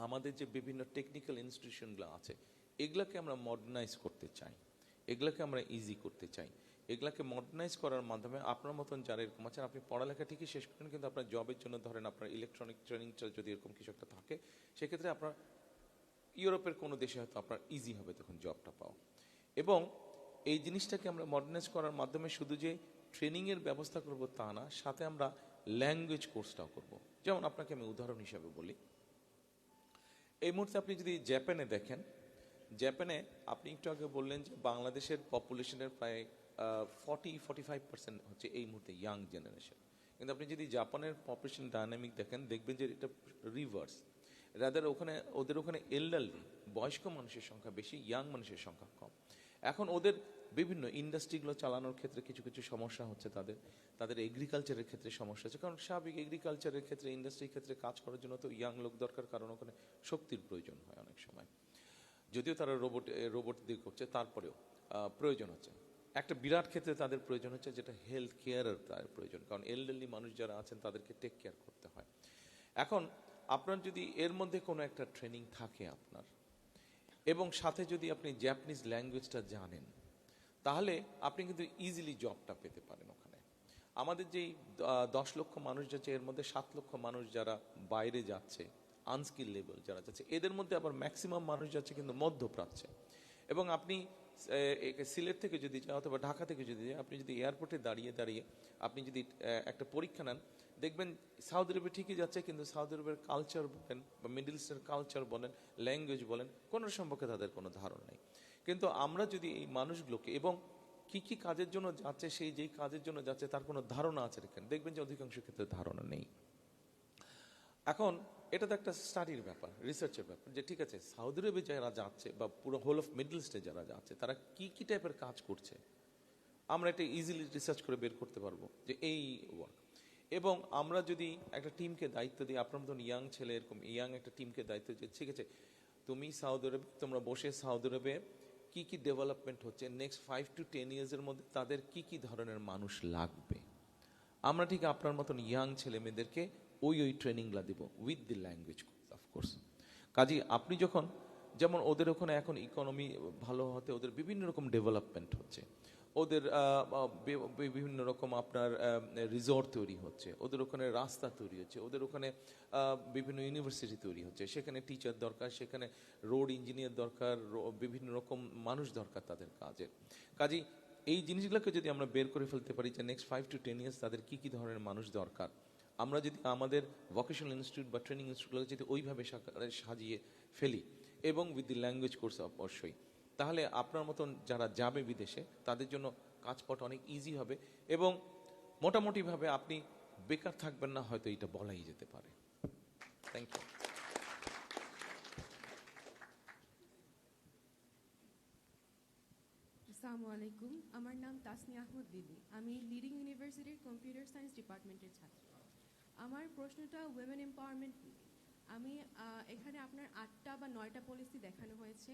আমাদের যে বিভিন্ন টেকনিক্যাল ইনস্টিটিউশনগুলো আছে, এগুলাকে আমরা মডার্নাইজ করতে চাই, এগুলাকে আমরা ইজি করতে চাই। এগুলাকে মডার্নাইজ করার মাধ্যমে আপনার মতন যারা এরকম আছেন, আপনি পড়ালেখা ঠিকই শেষ করেন, কিন্তু আপনার জবের জন্য ধরেন আপনার ইলেকট্রনিক ট্রেনিংটা যদি এরকম কিছু একটা থাকে, সেক্ষেত্রে আপনার ইউরোপের কোনো দেশে হয়তো আপনার ইজি হবে তখন জবটা পাওয়া। এবং এই জিনিসটাকে আমরা মডার্নাইজ করার মাধ্যমে শুধু যে ট্রেনিংয়ের ব্যবস্থা করব তা না, সাথে আমরা ল্যাঙ্গুয়েজ কোর্সটাও করব। যেমন আপনাকে আমি উদাহরণ হিসাবে বলি, এই মুহূর্তে আপনি যদি জাপানে দেখেন, জাপানে আপনি একটু আগে বললেন যে বাংলাদেশের পপুলেশনের প্রায় 40-45% হচ্ছে এই মুহূর্তে ইয়াং জেনারেশন, কিন্তু আপনি যদি জাপানের পপুলেশন ডায়নামিক দেখেন, দেখবেন যে এটা রিভার্স। ওদের ওখানে এল্ডারলি, বয়স্ক মানুষের সংখ্যা বেশি, ইয়াং মানুষের সংখ্যা কম। এখন ওদের বিভিন্ন ইন্ডাস্ট্রিগুলো চালানোর ক্ষেত্রে কিছু কিছু সমস্যা হচ্ছে, তাদের এগ্রিকালচারের ক্ষেত্রে সমস্যা হচ্ছে, কারণ স্বাভাবিক এগ্রিকালচারের ক্ষেত্রে, ইন্ডাস্ট্রির ক্ষেত্রে কাজ করার জন্য তো ইয়াং লোক দরকার, কারণ ওখানে শক্তির প্রয়োজন হয় অনেক সময়। যদিও তারা রোবট দিয়ে করছে, তারপরেও প্রয়োজন হচ্ছে। একটা বিরাট ক্ষেত্রে তাদের প্রয়োজন হচ্ছে, যেটা হেলথ কেয়ারের তার প্রয়োজন, কারণ এল্ডারলি মানুষ যারা আছেন তাদেরকে টেক কেয়ার করতে হয়। এখন আপনার যদি এর মধ্যে কোনো একটা ট্রেনিং থাকে আপনার, এবং সাথে যদি আপনি জাপানিজ ল্যাঙ্গুয়েজটা জানেন, তাহলে আপনি কিন্তু ইজিলি জবটা পেতে পারেন ওখানে। আমাদের যেই 10 লক্ষ মানুষ যাচ্ছে, এর মধ্যে 7 লক্ষ মানুষ যারা বাইরে যাচ্ছে, আনস্কিল লেভেল যারা যাচ্ছে, এদের মধ্যে আবার ম্যাক্সিমাম মানুষ যাচ্ছে কিন্তু মধ্যপ্রাচ্যে। এবং আপনি সিলেট থেকে যদি যান অথবা ঢাকা থেকে যদি যান, আপনি যদি এয়ারপোর্টে দাঁড়িয়ে আপনি যদি একটা পরীক্ষা নেন, দেখবেন সৌদি আরবে ঠিকই যাচ্ছে, কিন্তু সৌদি আরবের কালচার বলেন বা মিডল ইস্টের কালচার বলেন, ল্যাঙ্গুয়েজ বলেন, কোনো সম্পর্কে তাদের কোনো ধারণা নেই। কিন্তু আমরা যদি এই মানুষগুলোকে, এবং কি কি কাজের জন্য যাচ্ছে, সেই যেই কাজের জন্য যাচ্ছে তার কোনো ধারণা আছে কিনা, দেখবেন যে অধিকাংশ ক্ষেত্রে ধারণা নেই। এখন এটা তো একটা স্টাডির ব্যাপার, রিসার্চের ব্যাপার, যে ঠিক আছে সৌদি আরবে যারা যাচ্ছে বা পুরো হোল অফ মিডল ইস্টে যারা যাচ্ছে তারা কি কি টাইপের কাজ করছে, আমরা এটা ইজিলি রিসার্চ করে বের করতে পারবো যে এই ওয়ার্ক। এবং আমরা যদি একটা টিমকে দায়িত্ব দিই, আপনার মতন ইয়াং ছেলে এরকম ইয়াং একটা টিমকে দায়িত্ব দিয়ে ঠিক আছে তুমি সৌদি আরবে, তোমরা বসে সৌদি আরবে কি কি ডেভেলপমেন্ট হচ্ছে নেক্সট 5 to 10 ইয়ার্সের মধ্যে তাদের কি কি ধরনের মানুষ লাগবে, আমরা ঠিক আপনার মতন ইয়াং ছেলে মেয়েদেরকে ওই ট্রেনিংগুলো দিব উইথ দি ল্যাঙ্গুয়েজ অফকোর্স। কাজী আপনি যখন, যেমন ওদের ওখানে এখন ইকোনমি ভালো হতে ওদের বিভিন্ন রকম ডেভেলপমেন্ট হচ্ছে, ওদের বিভিন্ন রকম আপনার রিসর্ট তৈরি হচ্ছে, ওদের ওখানে রাস্তা তৈরি হচ্ছে, ওদের ওখানে বিভিন্ন ইউনিভার্সিটি তৈরি হচ্ছে, সেখানে টিচার দরকার, সেখানে রোড ইঞ্জিনিয়ার দরকার, বিভিন্ন রকম মানুষ দরকার তাদের কাজে। কাজেই এই জিনিসগুলোকে যদি আমরা বের করে ফেলতে পারি যে নেক্সট 5 to 10 ইয়ার্স তাদের কি কি ধরনের মানুষ দরকার, আমরা যদি আমাদের ভোকেশনাল ইনস্টিটিউট বা ট্রেনিং ইনস্টিটিউটগুলো যদি ওইভাবে সাজিয়ে ফেলি এবং উইথ দি ল্যাঙ্গুয়েজ কোর্স অবশ্যই, তাহলে আপনার মতন যারা যাবে বিদেশে তাদের জন্য কাজ পাওয়াটা অনেক ইজি হবে এবং মোটামুটিভাবে আপনি বেকার থাকবেন না, হয়তো এটা বলাই যেতে পারে। Thank you. আসসালামু আলাইকুম, আমার নাম তাসনিয়া আহমদ দিদি। আমি লিডিং ইউনিভার্সিটির কম্পিউটার সায়েন্স ডিপার্টমেন্টের ছাত্র। আমার প্রশ্নটা উইমেন এম্পাওয়ারমেন্ট নিয়ে। আমি এখানে আপনার 8টা বা 9টা পলিসি দেখানো হয়েছে।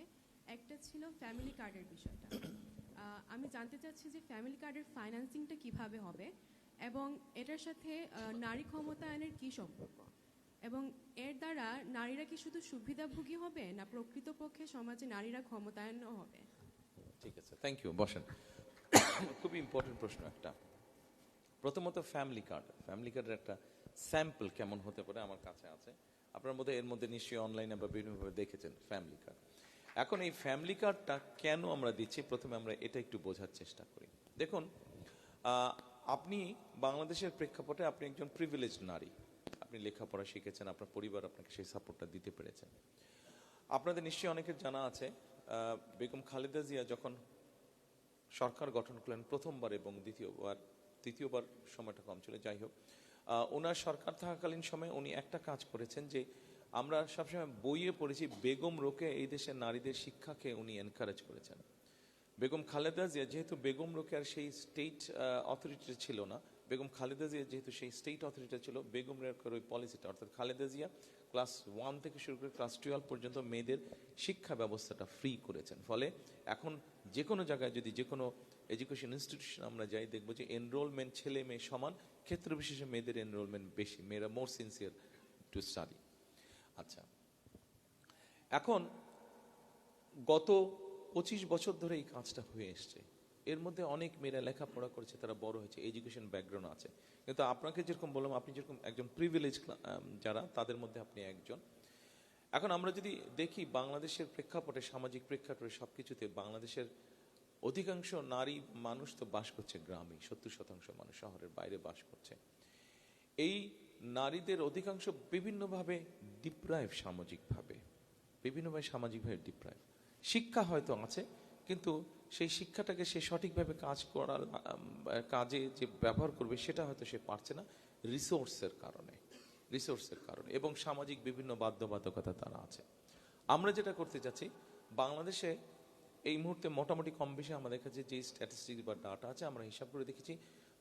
একটা ছিল ফ্যামিলি কার্ডের বিষয়টা। আমি জানতে চাচ্ছি যে ফ্যামিলি কার্ডের ফাইন্যান্সিংটা কিভাবে হবে এবং এটার সাথে নারী ক্ষমতায়নের কি সম্পর্ক, এবং এর দ্বারা নারীরা কি শুধু সুবিধাভোগী হবে না প্রকৃতপক্ষে সমাজে নারীরা ক্ষমতায়নও হবে? ঠিক আছে, থ্যাংক ইউ, বসেন। খুবই ইম্পর্টেন্ট প্রশ্ন একটা। প্রথমত ফ্যামিলি কার্ডের একটা স্যাম্পল কেমন হতে পারে আমার কাছে আছে, আপনার মধ্যে এর মধ্যে নিশ্চয়ই অনলাইনে বা বিভিন্নভাবে দেখেছেন ফ্যামিলি কার্ড। এখন এই ফ্যামিলি কার্ডটা কেন আমরা দিচ্ছি, প্রথমে আমরা এটা একটু বোঝার চেষ্টা করি। দেখুন, আপনি বাংলাদেশের প্রেক্ষাপটে আপনি একজন প্রিভিলেজ নারী, আপনি লেখাপড়া শিখেছেন, আপনার পরিবার আপনাকে সেই সাপোর্টটা দিতে পেরেছে। আপনাদের নিশ্চয়ই অনেকের জানা আছে বেগম খালেদা জিয়া যখন সরকার গঠন করলেন প্রথমবার এবং তৃতীয়বার সময়টা কম ছিল, যাই হোক, ওনার সরকার থাকাকালীন সময়ে উনি একটা কাজ করেছেন যে আমরা সবসময় বইয়ে পড়েছি বেগম রোকে এই দেশের নারীদের শিক্ষাকে উনি এনকারেজ করেছেন। বেগম খালেদা জিয়া যেহেতু বেগম রোকেয়ার সেই স্টেট অথরিটি ছিল না, বেগম খালেদা জিয়া যেহেতু সেই স্টেট অথরিটি ছিল, বেগম রোকেয়ার ওই পলিসিটা অর্থাৎ খালেদা জিয়া ক্লাস 1 থেকে শুরু করে ক্লাস 12 পর্যন্ত মেয়েদের শিক্ষা ব্যবস্থাটা ফ্রি করেছেন। ফলে এখন যে কোনো জায়গায় যদি যে কোনো এডুকেশন ইনস্টিটিউশন আমরা যাই, দেখবো যে এনরোলমেন্ট ছেলে মেয়ে সমান, ক্ষেত্র বিশেষে মেয়েদের এনরোলমেন্ট বেশি, মেয়েরা মোর সিনসিয়ার টু স্টাডি। আচ্ছা, এখন গত 25 বছর ধরে এই কাজটা হয়ে এসছে, এর মধ্যে অনেক মেয়েরা লেখাপড়া করেছে, তারা বড় হয়েছে, এডুকেশন ব্যাকগ্রাউন্ড আছে। কিন্তু আপনাকে যেরকম বললাম, আপনি যেরকম একজন প্রিভিলেজ যারা, তাদের মধ্যে আপনি একজন। এখন আমরা যদি দেখি বাংলাদেশের প্রেক্ষাপটে, সামাজিক প্রেক্ষাপটে সবকিছুতে বাংলাদেশের অধিকাংশ নারী মানুষ তো বাস করছে গ্রামে, 70% মানুষ শহরের বাইরে বাস করছে। এই নারীদের অধিকাংশ বিভিন্নভাবে ডিপ্রাইভ, সামাজিকভাবে ডিপ্রাইভ। শিক্ষা হয়তো আছে, কিন্তু সেই শিক্ষাটাকে সে সঠিকভাবে কাজে যে ব্যবহার করবে সেটা হয়তো সে পারছে না রিসোর্সের কারণে এবং সামাজিক বিভিন্ন বাধ্যবাধকতা তারা আছে। আমরা যেটা করতে চাচ্ছি, বাংলাদেশে এই মুহূর্তে মোটামুটি কম বেশি আমাদের কাছে যে স্ট্যাটিস্টিক্স বা ডাটা আছে, আমরা হিসাব করে দেখেছি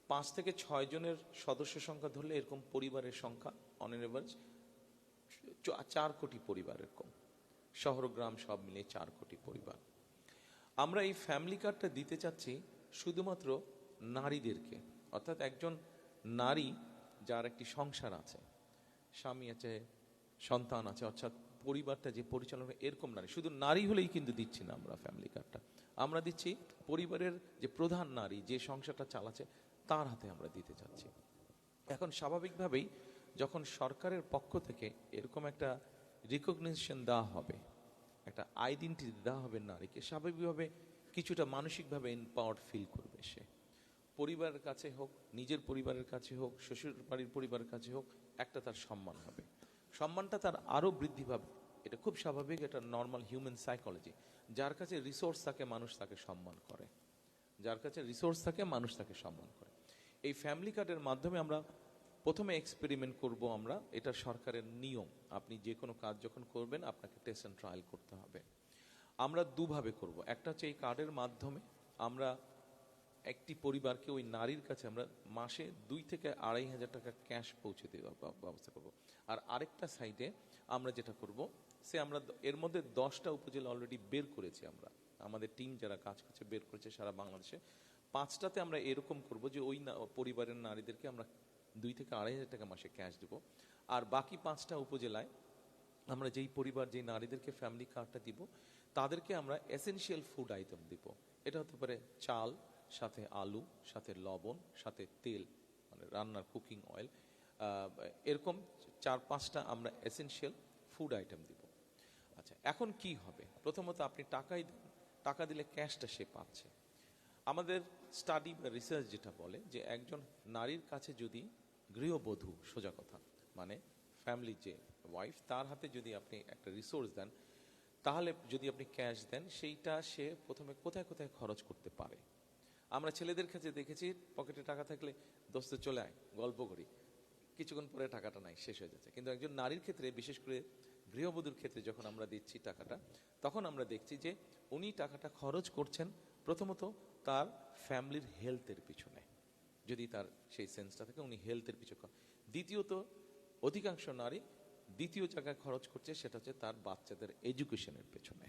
5 থেকে 6 জনের সদস্য সংখ্যা ধরলে এরকম পরিবারের সংখ্যা অন এন এভারেজ 4 কোটি পরিবার, এরকম শহর গ্রাম সব মিলিয়ে 4 কোটি পরিবার। আমরা এই ফ্যামিলি কার্ডটা দিতে চাচ্ছি শুধুমাত্র নারীদেরকে, অর্থাৎ একজন নারী যার একটি সংসার আছে, স্বামী আছে, সন্তান আছে, অর্থাৎ পরিবারটা যে পরিচালনা, এরকম নারী, শুধু নারী হলেই কিন্তু দিচ্ছি না আমরা ফ্যামিলি কার্ডটা, আমরা দিচ্ছি পরিবারের যে প্রধান নারী যে সংসারটা চালাচ্ছে তার হাতে আমরা দিতে চাচ্ছি। এখন স্বাভাবিকভাবেই যখন সরকারের পক্ষ থেকে এরকম একটা রিকগনিশন দেওয়া হবে, একটা আইডেন্টিটি দেওয়া হবে নারীকে, স্বাভাবিকভাবে কিছুটা মানসিকভাবে এম্পাওয়ার্ড ফিল করবে সে। পরিবারের কাছে হোক, নিজের পরিবারের কাছে হোক, শ্বশুর বাড়ির পরিবারের কাছে হোক, একটা তার সম্মান হবে, সম্মানটা তার আরও বৃদ্ধি পাবে। এটা খুব স্বাভাবিক, এটা নর্মাল হিউম্যান সাইকোলজি। যার কাছে রিসোর্স থাকে মানুষ তাকে সম্মান করে, যার কাছে রিসোর্স থাকে, মানুষ তাকে সম্মান করে। এই ফ্যামিলি কার্ডের মাধ্যমে আমরা প্রথমে এক্সপেরিমেন্ট করব। আমরা, এটা সরকারের নিয়ম, আপনি যে কোনো কাজ যখন করবেন আপনাকে টেস্ট অ্যান্ড ট্রায়াল করতে হবে। আমরা দুভাবে করব। একটা হচ্ছে এই কার্ডের মাধ্যমে আমরা একটি পরিবারকে, ওই নারীর কাছে আমরা মাসে 2 থেকে 2,500 টাকা ক্যাশ পৌঁছে দেওয়ার ব্যবস্থা করব। আর আরেকটা সাইডে আমরা যেটা করব, আমরা এর মধ্যে 10টা উপজেলা অলরেডি বের করেছি। আমরা, আমাদের টিম যারা কাজ করছে বের করেছে সারা বাংলাদেশে। 5টাতে আমরা এরকম করব যে ওই পরিবারের নারীদেরকে আমরা 2 থেকে 2,500 টাকা মাসে ক্যাশ দেব। আর বাকি 5টা উপজেলায় আমরা যেই পরিবার, যেই নারীদেরকে ফ্যামিলি কার্ডটা দিব, তাদেরকে আমরা এসেনশিয়াল ফুড আইটেম দিব। এটা হতে পারে চাল, সাথে আলু, সাথে লবণ, সাথে তেল, মানে রান্নার কুকিং অয়েল, এরকম 4-5টা আমরা এসেনশিয়াল ফুড আইটেম দিব। আচ্ছা, এখন কি হবে? প্রথমত আপনি টাকা দিলে ক্যাশটা সে পাচ্ছে। আমাদের স্টাডি বা রিসার্চ যেটা বলে যে একজন নারীর কাছে যদি গৃহবধূ, সোজা কথা মানে ফ্যামিলি যে ওয়াইফ, তার হাতে যদি আপনি একটা রিসোর্স দেন, তাহলে যদি আপনি ক্যাশ দেন, সেইটা সে প্রথমে কোথায় কোথায় খরচ করতে পারে। আমরা ছেলেদের কাছে দেখেছি পকেটে টাকা থাকলে দোস্ত চলে আয়, গল্প করি, কিছুক্ষণ পরে টাকাটা নাই, শেষ হয়ে যাচ্ছে। কিন্তু একজন নারীর ক্ষেত্রে, বিশেষ করে গৃহবধূর ক্ষেত্রে যখন আমরা দিচ্ছি টাকাটা, তখন আমরা দেখছি যে উনি টাকাটা খরচ করছেন প্রথমত তার ফ্যামিলির হেলথের পিছনে, যদি তার সেই সেন্সটা থাকে, উনি হেলথের পিছনে। দ্বিতীয়ত, অধিকাংশ নারী দ্বিতীয় জায়গায় খরচ করছে, সেটা হচ্ছে তার বাচ্চাদের এডুকেশনের পেছনে।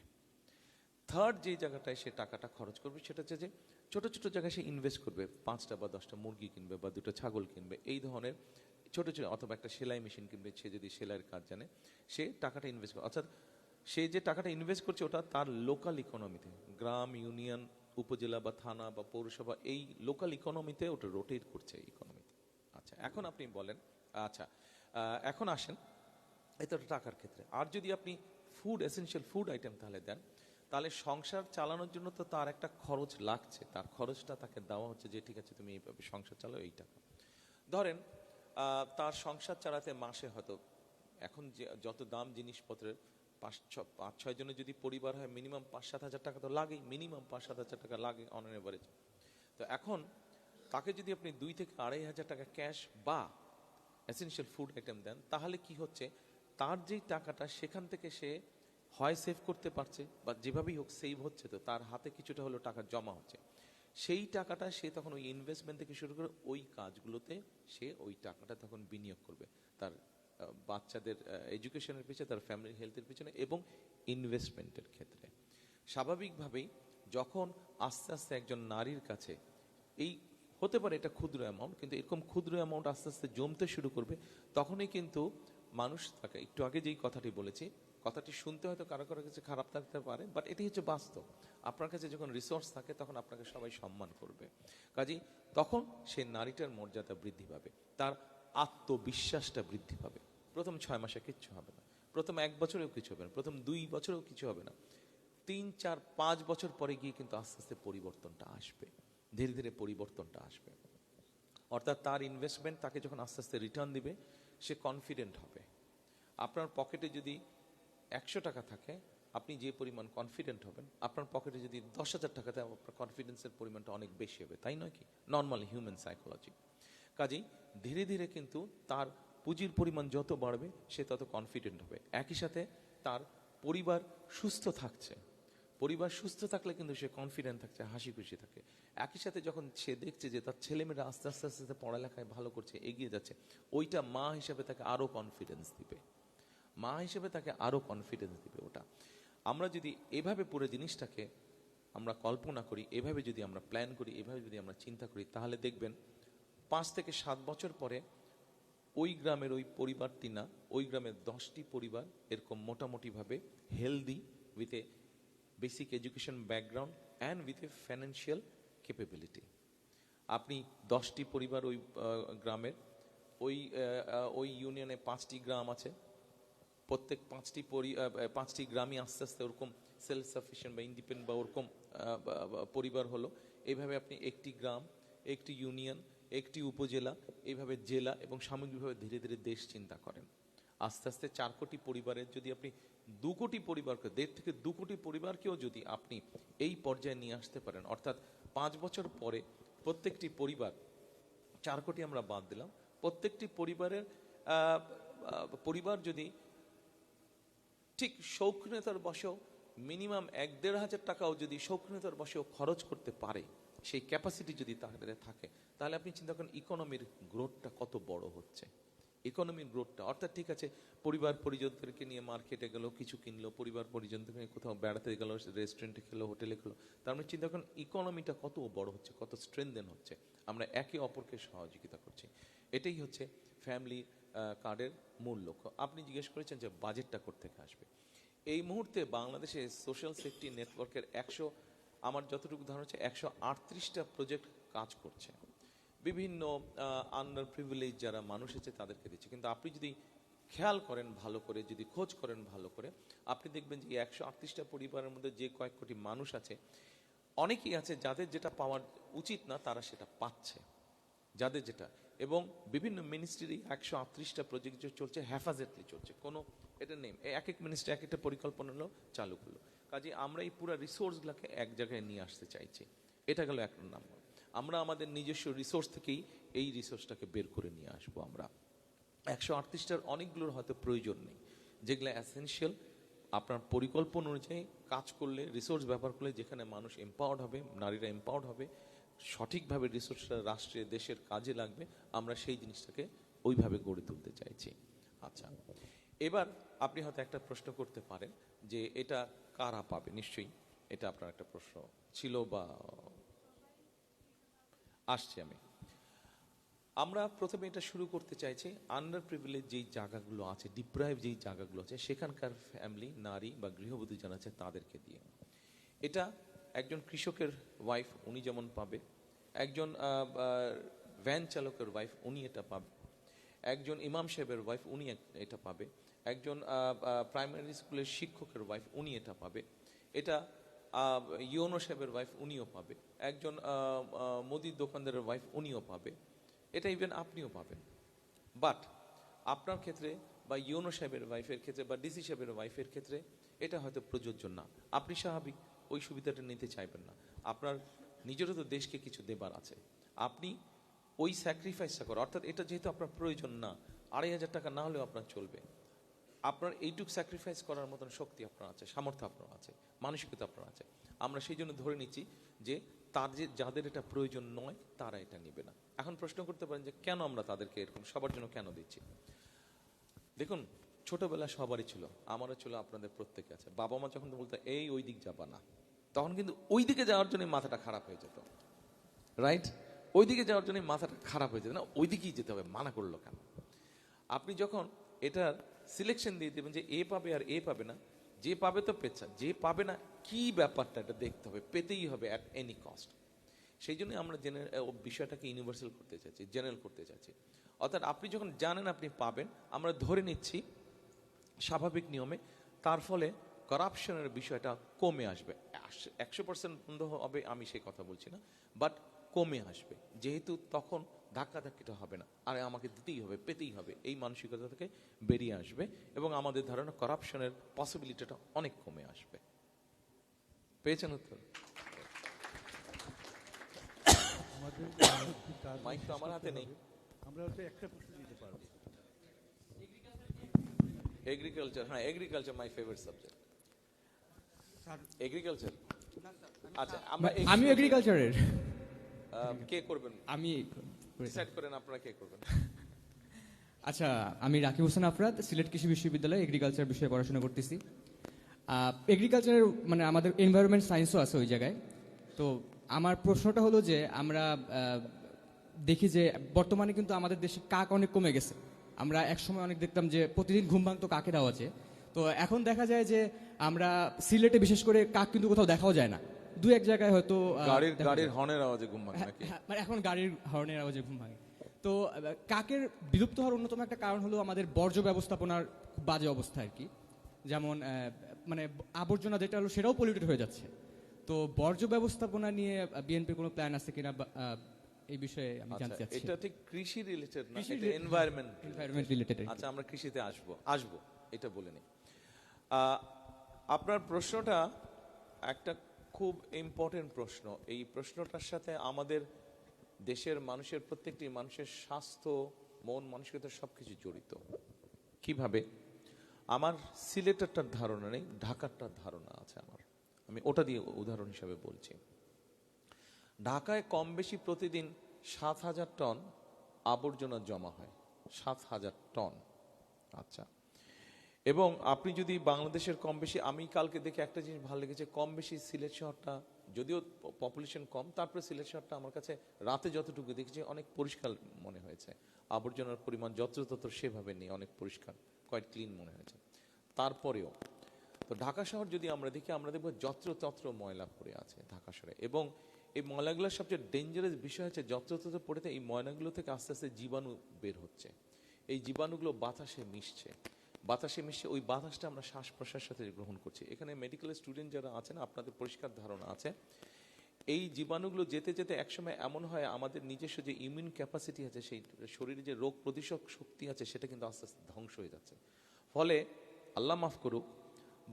থার্ড যে জায়গাটায় সে টাকাটা খরচ করবে, সেটা হচ্ছে যে ছোট ছোট জায়গায় সে ইনভেস্ট করবে। 5টা বা 10টা মুরগি কিনবে, বা 2টা ছাগল কিনবে, এই ধরনের ছোট ছোট, অথবা একটা সেলাই মেশিন কিনবে, সে যদি সেলাইয়ের কাজ জানে, সে টাকাটা ইনভেস্ট করে। অর্থাৎ সে যে টাকাটা ইনভেস্ট করছে ওটা তার লোকাল ইকোনমিতে, গ্রাম, ইউনিয়ন, উপজেলা বা থানা বা পৌরসভা, এই লোকাল ইকোনমিতে ওটা রোটেট করছে ইকোনমিতে। আচ্ছা, এখন আপনি বলেন, আচ্ছা এখন আসেন এটা তো টাকার ক্ষেত্রে। আর যদি আপনি ফুড, এসেনশিয়াল ফুড আইটেম তাহলে দেন, তাহলে সংসার চালানোর জন্য তো তার একটা খরচ লাগছে, তার খরচটা তাকে দেওয়া হচ্ছে যে ঠিক আছে তুমি এইভাবে সংসার চালাও, এই টাকা। ধরেন তার সংসার চালাতে মাসে হয়তো, এখন যে যত দাম জিনিসপত্রের, 5-6 জনের যদি পরিবার হয়, মিনিমাম 5-7 হাজার টাকা তো লাগেই, মিনিমাম 5-7 হাজার টাকা লাগে অন অ্যান এভারেজ। তো এখন তাকে যদি আপনি 2 থেকে 2,500 টাকা ক্যাশ বা এসেনশিয়াল ফুড আইটেম দেন, তাহলে কি হচ্ছে, তার যেই টাকাটা সেখান থেকে সে হয় সেভ করতে পারছে, বা যেভাবেই হোক সেভ হচ্ছে, তো তার হাতে কিছুটা হলো টাকা জমা হচ্ছে। সেই টাকাটা সে তখন ওই ইনভেস্টমেন্ট থেকে শুরু করে ওই কাজগুলোতে সে ওই টাকাটা তখন বিনিয়োগ করবে, তার বাচ্চাদের এডুকেশনের পিছনে, তার ফ্যামিলির হেলথের পিছনে, এবং ইনভেস্টমেন্টের ক্ষেত্রে। স্বাভাবিকভাবেই যখন আস্তে আস্তে একজন নারীর কাছে এই, হতে পারে এটা ক্ষুদ্র অ্যামাউন্ট, কিন্তু এরকম ক্ষুদ্র অ্যামাউন্ট আস্তে আস্তে জমতে শুরু করবে, তখনই কিন্তু মানুষ তাকে, একটু আগে যেই কথাটি বলেছি, কথাটি শুনতে হয়তো কারো কারো কাছে খারাপ লাগতে পারে, বাট এটি হচ্ছে বাস্তব। আপনার কাছে যখন রিসোর্স থাকে তখন আপনাকে সবাই সম্মান করবে। কাজেই তখন সে নারীটার মর্যাদা বৃদ্ধি পাবে, তার আত্মবিশ্বাসটা বৃদ্ধি পাবে। প্রথম 6 মাসে কিচ্ছু হবে না, প্রথম 1 বছরেও কিছু হবে না, প্রথম 2 বছরেও কিছু হবে না, 3, 4, 5 বছর পরে গিয়ে কিন্তু আস্তে আস্তে পরিবর্তনটা আসবে, ধীরে ধীরে পরিবর্তনটা আসবে। অর্থাৎ তার ইনভেস্টমেন্ট তাকে যখন আস্তে আস্তে রিটার্ন দিবে, সে কনফিডেন্ট হবে। আপনার পকেটে যদি 100 টাকা থাকে, আপনি যে পরিমাণ কনফিডেন্ট হবেন, আপনার পকেটে যদি 10,000 টাকা থাকে, আপনার কনফিডেন্সের পরিমাণটা অনেক বেশি হবে, তাই নয় কি? Normal human psychology. কাজেই ধীরে ধীরে কিন্তু তার পুঁজির পরিমাণ যত বাড়বে, সে তত কনফিডেন্ট হবে। একই সাথে তার পরিবার সুস্থ থাকছে, পরিবার সুস্থ থাকলে কিন্তু সে কনফিডেন্ট থাকছে, হাসি খুশি থাকে। একই সাথে যখন সে দেখছে যে তার ছেলেমেয়েরা আস্তে আস্তে আস্তে আস্তে পড়ালেখায় ভালো করছে, এগিয়ে যাচ্ছে, ওইটা মা হিসেবে তাকে আরো কনফিডেন্স দিবে, মা হিসেবে তাকে আরো কনফিডেন্স দিবে। ওটা আমরা যদি এভাবে পুরো জিনিসটাকে আমরা কল্পনা করি, এভাবে যদি আমরা প্ল্যান করি, এভাবে যদি আমরা চিন্তা করি, তাহলে দেখবেন 5 থেকে 7 বছর পরে ওই গ্রামের ওই পরিবারটি না, ওই গ্রামের 10টি পরিবার এরকম মোটামুটিভাবে healthy, with a basic education background and with a financial capability. আপনি 10টি পরিবার ওই গ্রামের, ওই ইউনিয়নে 5টি গ্রাম আছে, প্রত্যেক 5টি গ্রামই আস্তে আস্তে ওরকম সেলফ সাফিসিয়েন্ট বা ইন্ডিপেন্ডেন্ট বা ওরকম পরিবার হলো। এইভাবে আপনি একটি গ্রাম, একটি ইউনিয়ন, একটি উপজেলা, এইভাবে জেলা, এবং সামগ্রিকভাবে ধীরে ধীরে দেশ চিন্তা করেন। আস্তে আস্তে 4 কোটি পরিবারের যদি আপনি 2 কোটি পরিবারকে, 1.5 থেকে 2 কোটি পরিবারকেও যদি আপনি এই পর্যায়ে নিয়ে আসতে পারেন, অর্থাৎ 5 বছর পরে প্রত্যেকটি পরিবার, 4 কোটি আমরা বাদ দিলাম, প্রত্যেকটি পরিবার যদি ঠিক শৌখিনতার বশেও মিনিমাম 1-1.5 হাজার টাকাও যদি শৌখিনতার বশেও খরচ করতে পারে, সেই ক্যাপাসিটি যদি তাদের থাকে, তাহলে আপনি চিন্তা করেন ইকোনমির গ্রোথটা কত বড় হচ্ছে। ইকোনমির গ্রোথটা অর্থাৎ ঠিক আছে, পরিবার পরিজনদেরকে নিয়ে মার্কেটে গেল, কিছু কিনলো, পরিবার পরিজনদেরকে নিয়ে কোথাও বেড়াতে গেল, রেস্টুরেন্টে খেলো, হোটেলে খেলো, তার মানে চিন্তা করেন ইকোনমিটা কত বড় হচ্ছে, কত স্ট্রেনদেন হচ্ছে, আমরা একে অপরকে সহযোগিতা করছি। এটাই হচ্ছে ফ্যামিলি কার্ডের মূল লক্ষ্য। আপনি জিজ্ঞেস করেছেন যে বাজেটটা কোত্থেকে আসবে। এই মুহূর্তে বাংলাদেশে সোশ্যাল সেফটি নেটওয়ার্কের আমার যতটুকু ধারণা হচ্ছে 138টা প্রজেক্ট কাজ করছে, বিভিন্ন আন্ডার প্রিভিলেজ যারা মানুষ আছে তাদেরকে দিচ্ছে। কিন্তু আপনি যদি খেয়াল করেন ভালো করে, যদি খোঁজ করেন ভালো করে, আপনি দেখবেন যে 138টা পরিবারের মধ্যে যে কয়েক কোটি মানুষ আছে, অনেকেই আছে যাদের যেটা পাওয়ার উচিত না তারা সেটা পাচ্ছে, যাদের যেটা। এবং বিভিন্ন মিনিস্ট্রি 138টা প্রজেক্ট চলছে, হ্যাফাজেটলি চলছে, কোনো এটা নেই, এক এক মিনিস্ট্রি এক একটা পরিকল্পনা হলো, চালু করলো। কাজে আমরা এই পুরো রিসোর্সগুলোকে এক জায়গায় নিয়ে আসতে চাইছি। এটা গেল এক নম্বর। আমরা আমাদের নিজস্ব রিসোর্স থেকেই এই রিসোর্সটাকে বের করে নিয়ে আসবো। আমরা 138টার অনেকগুলোর হয়তো প্রয়োজন নেই, যেগুলো অ্যাসেনশিয়াল আপনার পরিকল্পনা অনুযায়ী কাজ করলে, রিসোর্স ব্যবহার করলে, যেখানে মানুষ এম্পাওয়ার্ড হবে, নারীরা এম্পাওয়ার্ড হবে, সঠিকভাবে রিসোর্সটা রাষ্ট্রের দেশের কাজে লাগবে, আমরা সেই জিনিসটাকে ওইভাবে গড়ে তুলতে চাইছি। আচ্ছা, এবার আপনি হয়তো একটা প্রশ্ন করতে পারেন যে এটা কারা পাবে। নিশ্চয়ই এটা আপনার একটা প্রশ্ন ছিল বা আসছে। আমরা প্রথমে এটা শুরু করতে চাইছি আন্ডার প্রিভিলেজ যেই জায়গাগুলো আছে, ডিপ্রাইভ যেই জায়গাগুলো আছে, সেখানকার ফ্যামিলি, নারী বা গৃহবধূ যারা আছে তাদেরকে দিয়ে। এটা একজন কৃষকের ওয়াইফ উনি যেমন পাবে, একজন ভ্যান চালকের ওয়াইফ উনি এটা পাবে, একজন ইমাম সাহেবের ওয়াইফ উনি এটা পাবে, একজন প্রাইমারি স্কুলের শিক্ষকের ওয়াইফ উনি এটা পাবে, এটা ইউনো সাহেবের ওয়াইফ উনিও পাবে, একজন মুদির দোকানদারের ওয়াইফ উনিও পাবে, এটা ইভেন আপনিও পাবেন। বাট আপনার ক্ষেত্রে বা ইউনো সাহেবের ওয়াইফের ক্ষেত্রে বা ডিসি সাহেবের ওয়াইফের ক্ষেত্রে এটা হয়তো প্রযোজ্য না। আপনি স্বাভাবিক ওই সুবিধাটা নিতে চাইবেন না, আপনার নিজেরও তো দেশকে কিছু দেবার আছে, আপনি ওই স্যাক্রিফাইসটা করেন। অর্থাৎ এটা যেহেতু আপনার প্রয়োজন না, 2,500 টাকা না হলেও আপনার চলবে, আপনার এইটুক স্যাক্রিফাইস করার মতন শক্তি আপনার আছে, সামর্থ্য আপনার আছে, মানসিকতা আপনার আছে। আমরা সেই জন্য ধরে নিচ্ছি যে যাদের এটা প্রয়োজন নয় তারা এটা নেবে না। এখন প্রশ্ন করতে পারেন যে কেন আমরা তাদেরকে এরকম সবার জন্য কেন দিচ্ছি। দেখুন, ছোটবেলা সবারই ছিল, আমারও ছিল, আপনাদের প্রত্যেকে আছে। বাবা মা যখন বলতো এই ওই দিক যাবা না, তখন কিন্তু ওই দিকে যাওয়ার জন্য মাথাটা খারাপ হয়ে যেত, রাইট? ওই দিকে যাওয়ার জন্য মাথাটা খারাপ হয়ে যেত, না ওই দিকেই যেতে হবে, মানা করলো কেন? আপনি যখন এটার সিলেকশন দিয়ে দেবেন যে এ পাবে আর এ পাবে না, যে পাবে তো পেচ্ছা, যে পাবে না কি ব্যাপারটা এটা দেখতে হবে, পেতেই হবে অ্যাট এনি কস্ট। সেই জন্য আমরা বিষয়টাকে ইউনিভার্সাল করতে চাইছি, জেনারেল করতে চাইছি। অর্থাৎ আপনি যখন জানেন আপনি পাবেন, আমরা ধরে নিচ্ছি স্বাভাবিক নিয়মে, তার ফলে করাপশনের বিষয়টা কমে আসবে। 100% বন্ধ হবে আমি সেই কথা বলছি না, বাট কমে আসবে, যেহেতু তখন ধাক্কাধাক্কিটা হবে না, আরে আমাকে দিতেই হবে, পেতেই হবে, এই মানসিকতা থেকে বেরিয়ে আসবে এবং আমাদের ধারণা করাপশনের পসিবিলিটিটা অনেক কমে আসবে। পেয়েছেন উত্তর? আমাদের মাইক তো আমার হাতে নেই। আমরা হচ্ছে একটা প্রশ্ন দিতে পারবো। এগ্রিকালচার, হ্যাঁ agriculture my favourite subject. Agriculture, আচ্ছা আমি এগ্রিকালচারের কে করবেন? আমি ডিসাইড করেন আপনারা কে করবেন। আচ্ছা, আমি রাকিব হোসেন আফরাদ, সিলেট কৃষি বিশ্ববিদ্যালয়ে এগ্রিকালচার বিষয়ে পড়াশোনা করতেছি। এগ্রিকালচারের মানে আমাদের এনভায়রনমেন্ট সায়েন্সও আছে ওই জায়গায়। তো আমার প্রশ্নটা হলো যে আমরা দেখি যে বর্তমানে কিন্তু আমাদের দেশে কাক অনেক কমে গেছে। আমরা একসময় অনেক দেখতাম যে প্রতিদিন ঘুম ভাঙতো কাকের আওয়াজে, তো এখন দেখা যায় যে আমরা সিলেটে বিশেষ করে কাক কিন্তু কোথাও দেখাও যায় না, দু এক জায়গায় হয়তো গাড়ির হর্নের আওয়াজে ঘুম ভাঙে নাকি? মানে এখন গাড়ির হর্নের আওয়াজে ঘুম ভাঙে। তো কাকের বিলুপ্ত হওয়ার অন্যতম একটা কারণ হলো আমাদের বর্জ্য ব্যবস্থাপনার খুব বাজে অবস্থা আর কি। যেমন মানে আবর্জনা যেটা হলো সেটাও পলিউটেড হয়ে যাচ্ছে। তো বর্জ্য ব্যবস্থাপনা নিয়ে বিএনপির কোনো প্ল্যান আছে কিনা এই বিষয়ে আমি জানতে চাচ্ছি। এটা ঠিক কৃষি রিলেটেড না, এটা এনভায়রনমেন্ট রিলেটেড। আচ্ছা, আমরা কৃষিতে আসবো এটা বলে নিই। আপনার প্রশ্নটা একটা খুব ইম্পর্টেন্ট প্রশ্ন। এই প্রশ্নটার সাথে আমাদের দেশের মানুষের প্রত্যেকটি মানুষের স্বাস্থ্য, মন, মানসিকতা সবকিছু জড়িত। কিভাবে? আমার সিলেটেরটার ধারণা নেই, ঢাকারটার ধারণা আছে আমার। আমি ওটা দিয়ে উদাহরণ হিসাবে বলছি। ঢাকায় কম বেশি প্রতিদিন 7,000 টন আবর্জনা জমা হয়, 7,000 টন। আচ্ছা, এবং আপনি যদি বাংলাদেশের কম বেশি, আমি কালকে দেখে একটা জিনিস ভালো লেগেছে, কম বেশি সিলেট শহরটা, যদিও পপুলেশন কম, তারপরে সিলেট শহরটা আমার কাছে রাতে যতটুকু দেখেছি অনেক পরিষ্কার মনে হয়েছে। আবর্জনার পরিমাণ যত্রতত্র সেভাবে নেই, অনেক পরিষ্কার, কোয়াইট ক্লিন মনে হয়েছে। তারপরেও তো ঢাকা শহর যদি আমরা দেখি, আমরা দেখবো যত্রতত্র ময়লা পড়ে আছে ঢাকা শহরে। এবং এই ময়লাগুলোর সবচেয়ে ডেঞ্জারাস বিষয় হচ্ছে যত্রতত্র পড়েতে এই ময়লাগুলো থেকে আস্তে আস্তে জীবাণু বের হচ্ছে। এই জীবাণুগুলো বাতাসে মিশছে, ওই বাতাসটা আমরা শ্বাস প্রশ্বাসের সাথে গ্রহণ করছি। এখানে মেডিকেল স্টুডেন্ট যারা আছেন, আপনাদের পরিষ্কার ধারণা আছে, এই জীবাণুগুলো যেতে যেতে একসময় এমন হয় আমাদের নিজস্ব যে ইমিউন ক্যাপাসিটি আছে, সেই শরীরে যে রোগ প্রতিরোধক শক্তি আছে, সেটা কিন্তু আস্তে আস্তে ধ্বংস হয়ে যাচ্ছে। ফলে আল্লাহ মাফ করুক,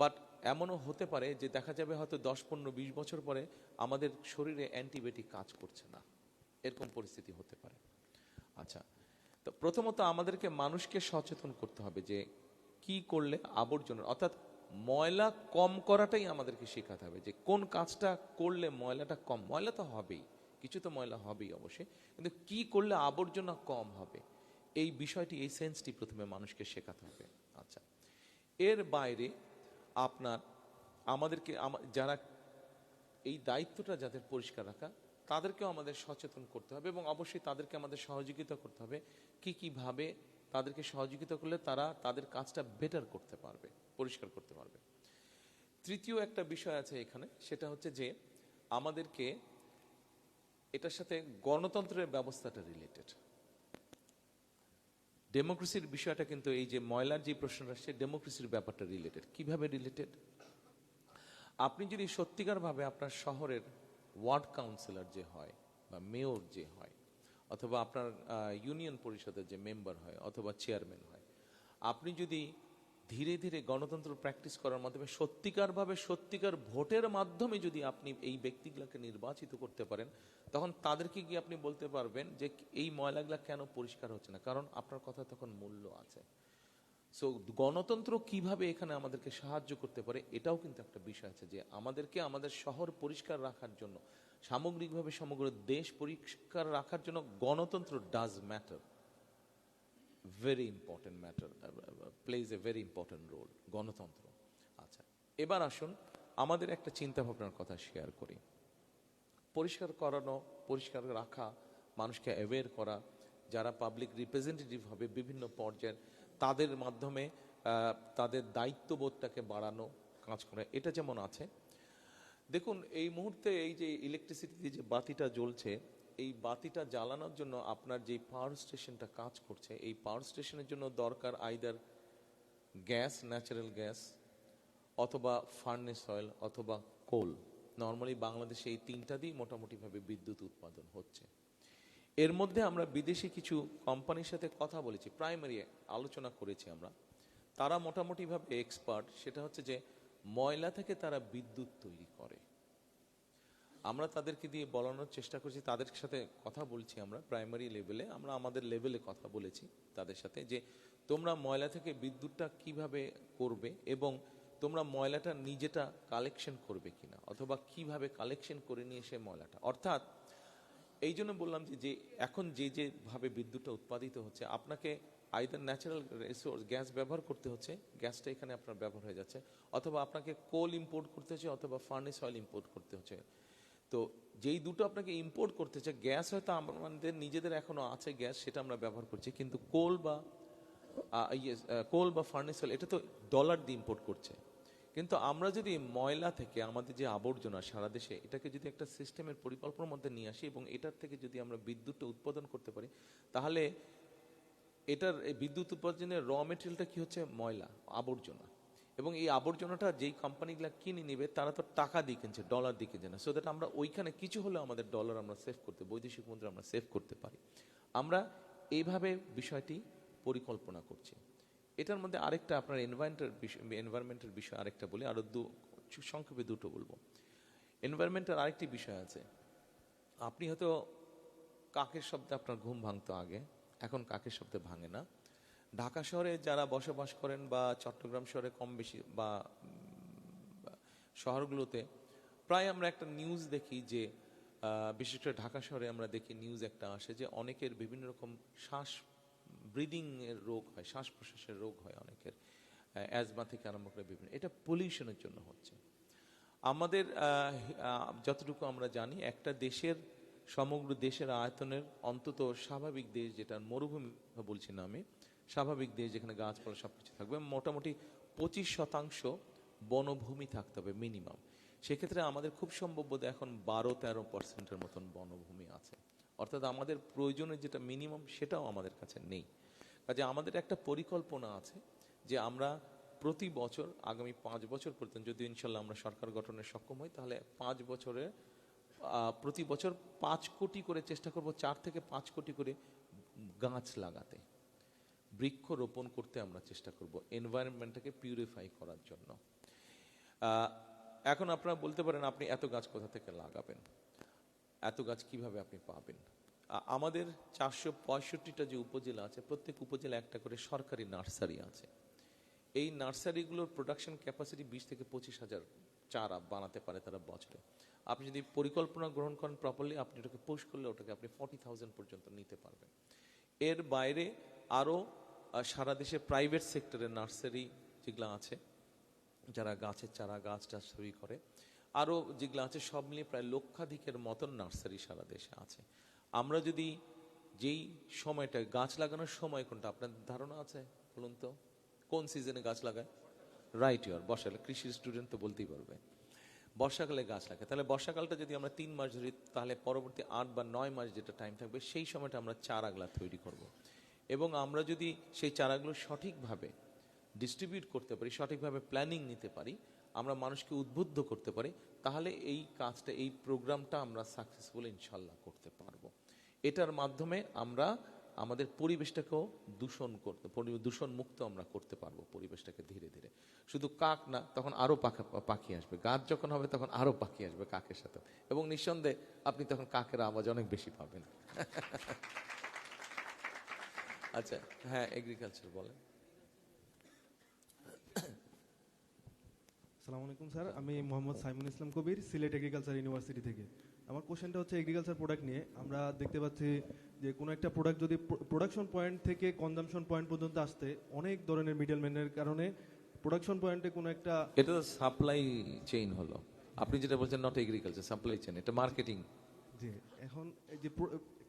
বাট এমনও হতে পারে যে দেখা যাবে হয়তো 10, 15, 20 বছর পরে আমাদের শরীরে অ্যান্টিবায়োটিক কাজ করছে না, এরকম পরিস্থিতি হতে পারে। আচ্ছা, তো প্রথমত আমাদেরকে মানুষকে সচেতন করতে হবে যে কি করলে আবর্জনা, অর্থাৎ ময়লা কম করাটাই আমাদেরকে শেখাতে হবে, যে কোন কাজটা করলে ময়লাটা কম, ময়লা তো হবেই, কিছু তো ময়লা হবেই অবশ্যই, কিন্তু কি করলে আবর্জনা কম হবে, এই বিষয়টি, এই সেন্সটি প্রথমে মানুষকে শেখাতে হবে। আচ্ছা, এর বাইরে আপনার আমাদেরকে যারা এই দায়িত্বটা যাদের পরিষ্কার রাখা, তাদেরকেও আমাদের সচেতন করতে হবে এবং অবশ্যই তাদেরকে আমাদের সহযোগিতা করতে হবে। কিভাবে তাদেরকে সহযোগিতা করলে তারা তাদের কাজটা বেটার করতে পারবে, পরিষ্কার করতে পারবে। তৃতীয় একটা বিষয় আছে এখানে, সেটা হচ্ছে যে আমাদেরকে এটার সাথে গণতন্ত্রের ব্যবস্থাটা রিলেটেড, ডেমোক্রেসির বিষয়টা কিন্তু, এই যে ময়লার যে প্রশ্নটা আসছে, ডেমোক্রেসির ব্যাপারটা রিলেটেড। কিভাবে রিলেটেড? আপনি যদি সত্যিকার ভাবে আপনার শহরের ওয়ার্ড কাউন্সিলর যে হয় বা মেয়র যে হয়, অথবা আপনার ইউনিয়ন পরিষদের যে মেম্বার হয় অথবা চেয়ারম্যান হয়, আপনি যদি ধীরে ধীরে গণতন্ত্র প্র্যাকটিস করার মাধ্যমে সত্যিকার ভোটের মাধ্যমে যদি আপনি এই ব্যক্তিগুলোকে নির্বাচিত করতে পারেন, তখন তাদেরকে গিয়ে আপনি বলতে পারবেন যে এই ময়লাগুলা কেন পরিষ্কার হচ্ছে না, কারণ আপনার কথা তখন মূল্য আছে। সো গণতন্ত্র কিভাবে এখানে আমাদেরকে সাহায্য করতে পারে, এটাও কিন্তু একটা বিষয় আছে, যে আমাদেরকে আমাদের শহর পরিষ্কার রাখার জন্য, সামগ্রিকভাবে সমগ্র দেশ পরিষ্কার রাখার জন্য গণতন্ত্র does matter, very important matter, plays a very important role গণতন্ত্র। আচ্ছা, এবার আসুন আমাদের একটা চিন্তা ভাবনার কথা শেয়ার করি। পরিষ্কার করানো, পরিষ্কার রাখা, মানুষকে অ্যাওয়্যার করা, যারা পাবলিক রিপ্রেজেন্টেটিভ হবে বিভিন্ন পর্যায়ের, তাদের মাধ্যমে তাদের দায়িত্ববোধটাকে বাড়ানো, কাজ করা, এটা যেমন আছে। দেখুন এই মুহূর্তে এই যে ইলেকট্রিসিটিতে যে বাতিটা জ্বলছে, এই বাতিটা জ্বালানোর জন্য আপনার যে পাওয়ার স্টেশনটা কাজ করছে, এই পাওয়ার স্টেশনের জন্য দরকার আইদার গ্যাস, ন্যাচারাল গ্যাস, অথবা ফার্নেস অয়েল, অথবা কোল। নর্মালি বাংলাদেশে এই তিনটা দিয়ে মোটামুটিভাবে বিদ্যুৎ উৎপাদন হচ্ছে। এর মধ্যে আমরা বিদেশি কিছু কোম্পানির সাথে কথা বলেছি, প্রাইমারি আলোচনা করেছি আমরা, তারা মোটামুটিভাবে এক্সপার্ট, সেটা হচ্ছে যে ময়লা থেকে তারা বিদ্যুৎ তৈরি করে। আমরা তাদেরকে দিয়ে বলানোর চেষ্টা করছি, তাদের সাথে কথা বলছি আমরা প্রাইমারি লেভেলে, আমরা আমাদের লেভেলে কথা বলেছি তাদের সাথে, যে তোমরা ময়লা থেকে বিদ্যুৎটা কিভাবে করবে এবং তোমরা ময়লাটা নিজেটা কালেকশন করবে কিনা, অথবা কিভাবে কালেকশন করে নিয়ে এসে ময়লাটা, অর্থাৎ এই জন্য বললাম যে এখন যেভাবে বিদ্যুৎটা উৎপাদিত হচ্ছে, আপনাকে আইদার ন্যাচারাল রিসোর্স গ্যাস ব্যবহার করতে হচ্ছে, গ্যাসটা এখানে আপনার ব্যবহার হয়ে যাচ্ছে, অথবা আপনাকে কোল ইম্পোর্ট করতে হচ্ছে, অথবা ফার্নেস অয়েল ইম্পোর্ট করতে হচ্ছে। তো যেই দুটো আপনাকে ইম্পোর্ট করতে হচ্ছে, গ্যাস হয়তো আমাদের নিজেদের এখনো আছে গ্যাস, সেটা আমরা ব্যবহার করছি, কিন্তু কোল বা ফার্নেস অয়েল এটা তো ডলার দিয়ে ইম্পোর্ট করছে। কিন্তু আমরা যদি ময়লা থেকে আমাদের যে আবর্জনা সারা দেশে, এটাকে যদি একটা সিস্টেমের পরিকল্পনার মধ্যে নিয়ে আসি এবং এটার থেকে যদি আমরা বিদ্যুৎটা উৎপাদন করতে পারি, তাহলে এটার বিদ্যুৎ উৎপাদনের র মেটেরিয়ালটা কি হচ্ছে, ময়লা, আবর্জনা। এবং এই আবর্জনাটা যেই কোম্পানিগুলো কিনে নিবে, তারা তো টাকা দিয়ে কিনছে, ডলার দিয়ে কিনছে না, সো দ্যাট আমরা ওইখানে কিছু হলেও আমাদের ডলার আমরা সেভ করতে, বৈদেশিক মুদ্রা আমরা সেভ করতে পারি। আমরা এইভাবে বিষয়টি পরিকল্পনা করছি। এটার মধ্যে আরেকটা আপনার এনভায়রনমেন্টের বিষয় আরেকটা বলি, আরো সংক্ষেপে দুটো বলবো। এনভায়রনমেন্টের আরেকটি বিষয় আছে। আপনি হয়তো কাকের শব্দে আপনার ঘুম ভাঙতো আগে, এখন কাকের শব্দে ভাঙে না। ঢাকা শহরে যারা বসবাস করেন বা চট্টগ্রাম শহরে কম বেশি বা শহরগুলোতে প্রায় আমরা একটা নিউজ দেখি যে বিশেষ করে ঢাকা শহরে আমরা দেখি নিউজ একটা আসে যে অনেকের বিভিন্ন রকম শ্বাস ব্রিদিং এর রোগ হয়, শ্বাস প্রশ্বাসের রোগ হয় অনেকের, অ্যাজমা থেকে আরম্ভ করে বিভিন্ন, এটা পলিউশনের জন্য হচ্ছে। আমাদের যতটুকু আমরা জানি একটা দেশের সমগ্র দেশের আয়তনের অন্তত স্বাভাবিক দেশ যেটা মরুভূমি বলছি না আমি, স্বাভাবিক দেশ যেখানে গাছপালা সবকিছু থাকবে মোটামুটি 25% বনভূমি থাকতে হবে মিনিমাম। সেক্ষেত্রে আমাদের খুব সম্ভব বোধহয় এখন 12-13% মতন বনভূমি আছে, অর্থাৎ আমাদের প্রয়োজনের যেটা মিনিমাম সেটাও আমাদের কাছে নেই। কাজে আমাদের একটা পরিকল্পনা আছে যে আমরা প্রতি বছর আগামী 5 বছর পর্যন্ত যদি ইনশাল্লাহ আমরা সরকার গঠনে সক্ষম হই তাহলে 5 বছরে প্রতি বছর 5 কোটি করে চেষ্টা করব, 4 থেকে 5 কোটি করে গাছ লাগাতে, বৃক্ষ রোপণ করতে আমরা চেষ্টা করব এনভায়রনমেন্টটাকে পিউরিফাই করার জন্য। এখন আপনারা বলতে পারেন আপনি এত গাছ কোথা থেকে লাগাবেন, এত গাছ কিভাবে আপনি পাবেন? আমাদের 465টা যে উপজেলা আছে প্রত্যেক উপজেলা একটা করে সরকারি নার্সারি আছে। এই নার্সারিগুলোর প্রোডাকশন ক্যাপাসিটি 20 থেকে 25,000 চারা বানাতে পারে তারা বছরে। আপনি যদি পরিকল্পনা গ্রহণ করেন প্রপারলি, আপনি ওটাকে পোস্ট করলে ওটাকে আপনি 40,000 পর্যন্ত নিতে পারবেন। এর বাইরে আরও সারা দেশে প্রাইভেট সেক্টরের নার্সারি যেগুলো আছে, যারা গাছের চারা গাছ টাছারি করে, আরও যেগুলো আছে সব মিলিয়ে প্রায় লক্ষাধিকের মতন নার্সারি সারা দেশে আছে। আমরা যদি যেই সময়টা গাছ লাগানোর সময় কোনটা আপনার ধারণা আছে বলুন তো, কোন সিজনে গাছ লাগায়? রাইট, ইয়ার বর্ষাকালে, কৃষির স্টুডেন্ট তো বলতেই পারবে, বর্ষাকালে গাছ লাগায়। তাহলে বর্ষাকালটা যদি আমরা 3 মাস ধরি তাহলে পরবর্তী 8 বা 9 মাস যেটা টাইম থাকবে সেই সময়টা আমরা চারাগুলা তৈরি করব। এবং আমরা যদি সেই চারাগুলো সঠিকভাবে ডিস্ট্রিবিউট করতে পারি, সঠিকভাবে প্ল্যানিং নিতে পারি, আমরা মানুষকে উদ্বুদ্ধ করতে পারি, তাহলে এই কাজটা এই প্রোগ্রামটা আমরা সাকসেসফুল ইনশাল্লাহ করতে পারবো। এটার মাধ্যমে আমরা আমাদের পরিবেশটাকেও দূষণ মুক্ত আমরা করতে পারবো পরিবেশটাকে ধীরে ধীরে। শুধু কাক না, তখন আরো পাখি আসবে, গাছ যখন হবে তখন আরো পাখি আসবে কাকের সাথে, এবং নিঃসন্দেহে আপনি তখন কাকের আওয়াজ অনেক বেশি পাবেন। আচ্ছা, হ্যাঁ, এগ্রিকালচার বলেন। আসসালামু আলাইকুম স্যার, আমি মোহাম্মদ সাইমুল ইসলাম কবির, সিলেট এগ্রিকালচার ইউনিভার্সিটি থেকে। আমার কোশ্চেনটা হচ্ছে এগ্রিকালচার প্রোডাক্ট নিয়ে। আমরা দেখতে পাচ্ছি যে কোনো একটা প্রোডাক্ট যদি প্রোডাকশন পয়েন্ট থেকে কনজাম্পশন পয়েন্ট পর্যন্ত আসতে অনেক ধরনের মিডলম্যানের কারণে প্রোডাকশন পয়েন্টে কোনো একটা, এটা তো সাপ্লাই চেইন হলো, আপনি যেটা বলছেন নট এগ্রিকালচার, সাপ্লাই চেইন, এটা মার্কেটিং। জি, এখন এই যে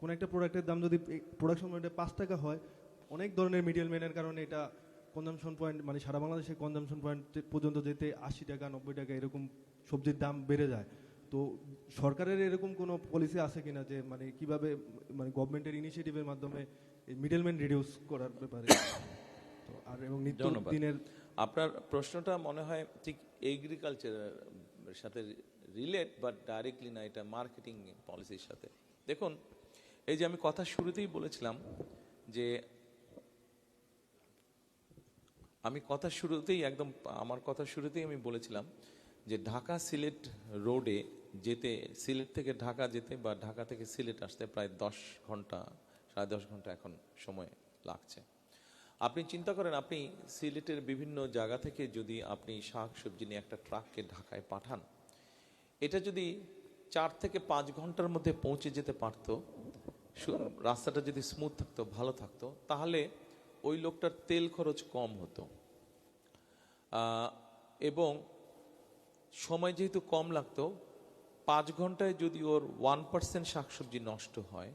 কোনো একটা প্রোডাক্টের দাম যদি প্রোডাকশন পয়েন্টে 5 টাকা হয়, অনেক ধরনের মিডলম্যানের কারণে এটা কনজাম্পশন পয়েন্ট মানে সারা বাংলাদেশে কনজাম্পশন পয়েন্ট পর্যন্ত যেতে 80 টাকা 90 টাকা এরকম সবজির দাম বেড়ে যায়। তো সরকারের এরকম কোনো পলিসি আছে কিনা যে মানে কিভাবে মানে গভর্নমেন্টের ইনিশিয়েটিভের মাধ্যমে এই মিডলম্যান রিডিউস করার ব্যাপারে? তো আর এবং দিনের আপনার প্রশ্নটা মনে হয় ঠিক এগ্রিকালচারের সাথে রিলেট, বাট ডাইরেক্টলি না, এটা মার্কেটিং পলিসির সাথে। দেখুন, এই যে আমি কথা শুরুতেই বলেছিলাম যে আমার কথা শুরুতেই আমি বলেছিলাম যে ঢাকা সিলেট রোডে যেতে, সিলেট থেকে ঢাকা যেতে বা ঢাকা থেকে সিলেট আসতে প্রায় 10 ঘন্টা 10.5 ঘন্টা এখন সময় লাগছে। আপনি চিন্তা করেন, আপনি সিলেটের বিভিন্ন জায়গা থেকে যদি আপনি শাক সবজি নিয়ে একটা ট্রাককে ঢাকায় পাঠান, এটা যদি 4 থেকে 5 ঘন্টার মধ্যে পৌঁছে যেতে পারতো, রাস্তাটা যদি স্মুথ থাকতো, ভালো থাকতো, তাহলে ওই লোকটার তেল খরচ কম হতো এবং সময় যেহেতু কম লাগতো। 5 ঘন্টায় যদি ওর 1% শাকসবজি নষ্ট হয়,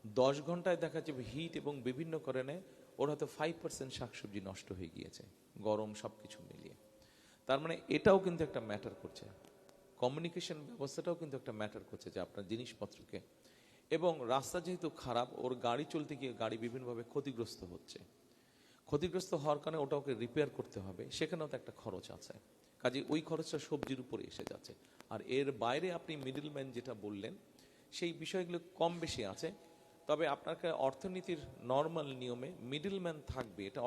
10 ঘন্টায় দেখা যাবে হিট এবং বিভিন্ন কারণে ওর হয়তো 5% শাকসবজি নষ্ট হয়ে গিয়েছে, গরম সবকিছু মিলিয়ে। তার মানে এটাও কিন্তু একটা ম্যাটার করছে, কমিউনিকেশন ব্যবস্থাটাও কিন্তু একটা ম্যাটার করছে যে আপনার জিনিসপত্রকে। এবং রাস্তা যেহেতু খারাপ, ওর গাড়ি চলতে গিয়ে গাড়ি বিভিন্নভাবে ক্ষতিগ্রস্ত হচ্ছে, ক্ষতিগ্রস্ত হওয়ার কারণে ওটা ওকে রিপেয়ার করতে হবে, সেখানেও তো একটা খরচ আছে। কাজে ওই খরচটা সবজির উপরে এসে যাচ্ছে। আর এর বাইরে আপনি মিডলম্যান যেটা বললেন সেই বিষয়গুলো কম বেশি আছে। তবে আপনাকে অর্থনীতির নর্মাল নিয়মে মিডলম্যান থাকবে, এটা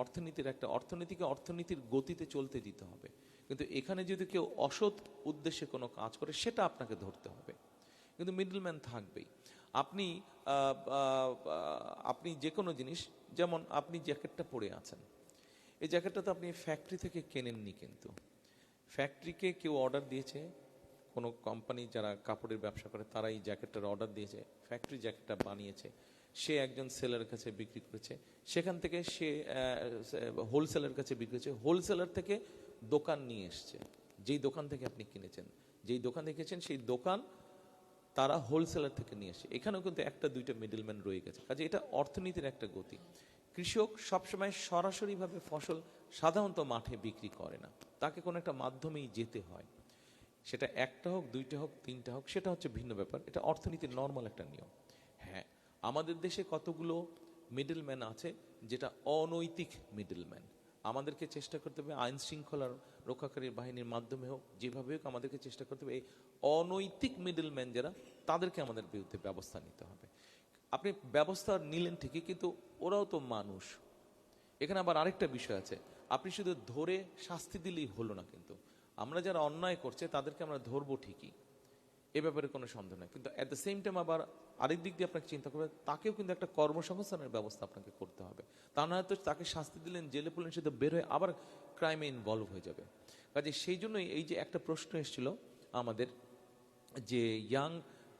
অর্থনীতির গতিতে চলতে দিতে হবে। কিন্তু এখানে যদি কেউ অসৎ উদ্দেশ্যে কোনো কাজ করে সেটা আপনাকে ধরতে হবে, কিন্তু মিডলম্যান থাকবেই। আপনি যে কোনো জিনিস, যেমন আপনি জ্যাকেটটা পরে আছেন, এই জ্যাকেটটা তো আপনি ফ্যাক্টরি থেকে কেনেননি, কিন্তু ফ্যাক্টরিকে কেউ অর্ডার দিয়েছে, কোনো কোম্পানি যারা কাপড়ের ব্যবসা করে তারা এই জ্যাকেটটার অর্ডার দিয়েছে, ফ্যাক্টরি জ্যাকেটটা বানিয়েছে, সে একজন সেলারের কাছে বিক্রি করেছে, সেখান থেকে সে হোলসেলের কাছে বিক্রি করেছে, হোলসেলার থেকে দোকান নিয়ে এসছে, যেই দোকান থেকে আপনি কিনেছেন, যেই দোকান দেখেছেন সেই দোকান তারা হোলসেলার থেকে নিয়ে আসে। এখানেও কিন্তু একটা দুইটা মিডলম্যান রয়ে গেছে, কাজে এটা অর্থনীতির একটা গতি। কৃষক সবসময় সরাসরিভাবে ফসল সাধারণত মাঠে বিক্রি করে না, তাকে কোনো একটা মাধ্যমেই যেতে হয়, সেটা একটা হোক, দুইটা হোক, তিনটা হোক, সেটা হচ্ছে ভিন্ন ব্যাপার। এটা অর্থনীতির নর্মাল একটা নিয়ম। হ্যাঁ, আমাদের দেশে কতগুলো মিডলম্যান আছে যেটা অনৈতিক মিডলম্যান। আমাদেরকে চেষ্টা করতে হবে আইন শৃঙ্খলার রক্ষাকারী বাহিনীর মাধ্যমে হোক, যেভাবে হোক আমাদেরকে চেষ্টা করতে হবে এই অনৈতিক মিডলম্যান যারা, তাদেরকে আমাদের বিরুদ্ধে ব্যবস্থা নিতে হবে। আপনি ব্যবস্থা নিলেন ঠিকই, কিন্তু ওরাও তো মানুষ। এখানে আবার আরেকটা বিষয় আছে, আপনি শুধু ধরে শাস্তি দিলেই হলো না, কিন্তু আমরা যারা অন্যায় করছে তাদেরকে আমরা ধরবো ঠিকই, এ ব্যাপারে কোনো সন্দেহ নেই, কিন্তু অ্যাট দ্য সেম টাইম আবার আরেক দিক দিয়ে আপনাকে চিন্তা করবে, তাকেও কিন্তু একটা কর্মসংস্থানের ব্যবস্থা আপনাকে করতে হবে। তা না হয়তো তাকে শাস্তি দিলেন, জেলে পড়লেন, সে তো বের হয়ে আবার ক্রাইমে ইনভলভ হয়ে যাবে। কাজে সেই জন্যই এই যে একটা প্রশ্ন এসেছিল আমাদের, যে ইয়াং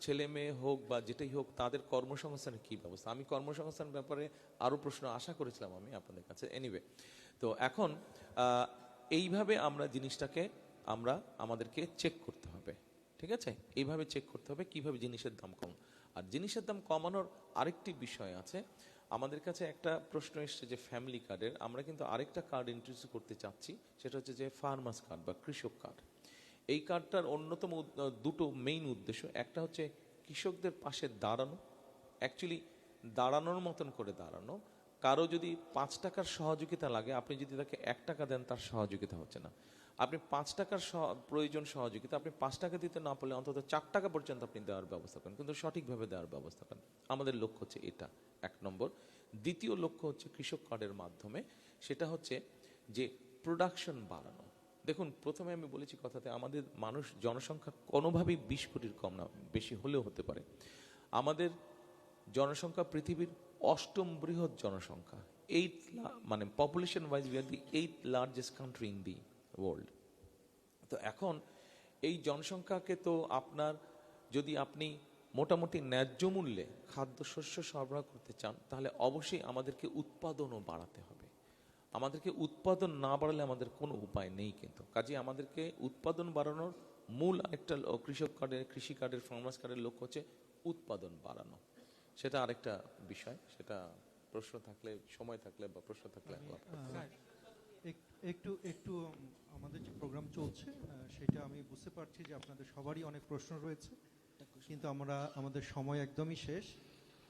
ছেলে মেয়ে হোক বা যেটাই হোক তাদের কর্মসংস্থানের কী ব্যবস্থা। আমি কর্মসংস্থান ব্যাপারে আরও প্রশ্ন আশা করেছিলাম আমি আপনাদের কাছে। এনিওয়ে, তো এখন এইভাবে আমরা জিনিসটাকে আমাদেরকে চেক করতে হবে, ঠিক আছে? এইভাবে চেক করতে হবে কিভাবে জিনিসের দাম কম। আর জিনিসের দাম কমানোর আরেকটি বিষয় আছে, আমাদের কাছে একটা প্রশ্ন এসছে যে ফ্যামিলি কার্ডের, আমরা কিন্তু আরেকটা কার্ড ইন্ট্রোডিউস করতে চাচ্ছি, সেটা হচ্ছে যে ফার্মার্স কার্ড বা কৃষক কার্ড। এই কার্ডটার অন্যতম দুটো মেইন উদ্দেশ্য, একটা হচ্ছে কৃষকদের পাশে দাঁড়ানো, অ্যাকচুয়ালি দাঁড়ানোর মতন করে দাঁড়ানো। কারো যদি 5 টাকার সহযোগিতা লাগে, আপনি যদি তাকে 1 টাকা দেন তার সহযোগিতা হচ্ছে না। আপনি 5 টাকার প্রয়োজন সহযোগিতা, আপনি 5 টাকা দিতে না পারলে অন্তত 4 টাকা পর্যন্ত আপনি দেওয়ার ব্যবস্থা করেন, কিন্তু সঠিকভাবে দেওয়ার ব্যবস্থা করেন। আমাদের লক্ষ্য হচ্ছে এটা 1 নম্বর। দ্বিতীয় লক্ষ্য হচ্ছে কৃষক কার্ডের মাধ্যমে, সেটা হচ্ছে যে প্রোডাকশন বাড়ানো। দেখুন, প্রথমে আমি বলেছি কথাতে, আমাদের জনসংখ্যা কোনোভাবেই 20 কোটির কম না, বেশি হলেও হতে পারে। আমাদের জনসংখ্যা পৃথিবীর 8ম বৃহৎ জনসংখ্যা, মানে population wise we are the 8th largest country in the world. তো এখন এই জনসংখ্যাকে তো যদি আপনি মোটামুটি ন্যায্য মূল্যে খাদ্যশস্য সরবরাহ করতে চান, তাহলে অবশ্যই আমাদেরকে উৎপাদনও বাড়াতে হবে। আমাদেরকে উৎপাদন না বাড়ালে আমাদের কোনো উপায় নেই, কিন্তু কাজে আমাদেরকে উৎপাদন বাড়ানোর মূল আরেকটা কৃষি কার্ডের ফার্মার্স কার্ডের লক্ষ্য হচ্ছে উৎপাদন বাড়ানো। সেটা আরেকটা বিষয়, সেটা প্রশ্ন থাকলে, সময় থাকলে বা প্রশ্ন থাকলে একটু আমাদের যে প্রোগ্রাম চলছে সেটা আমি বুঝতে পারছি যে আপনাদের সবারই অনেক প্রশ্ন রয়েছে, কিন্তু আমাদের সময় একদমই শেষ।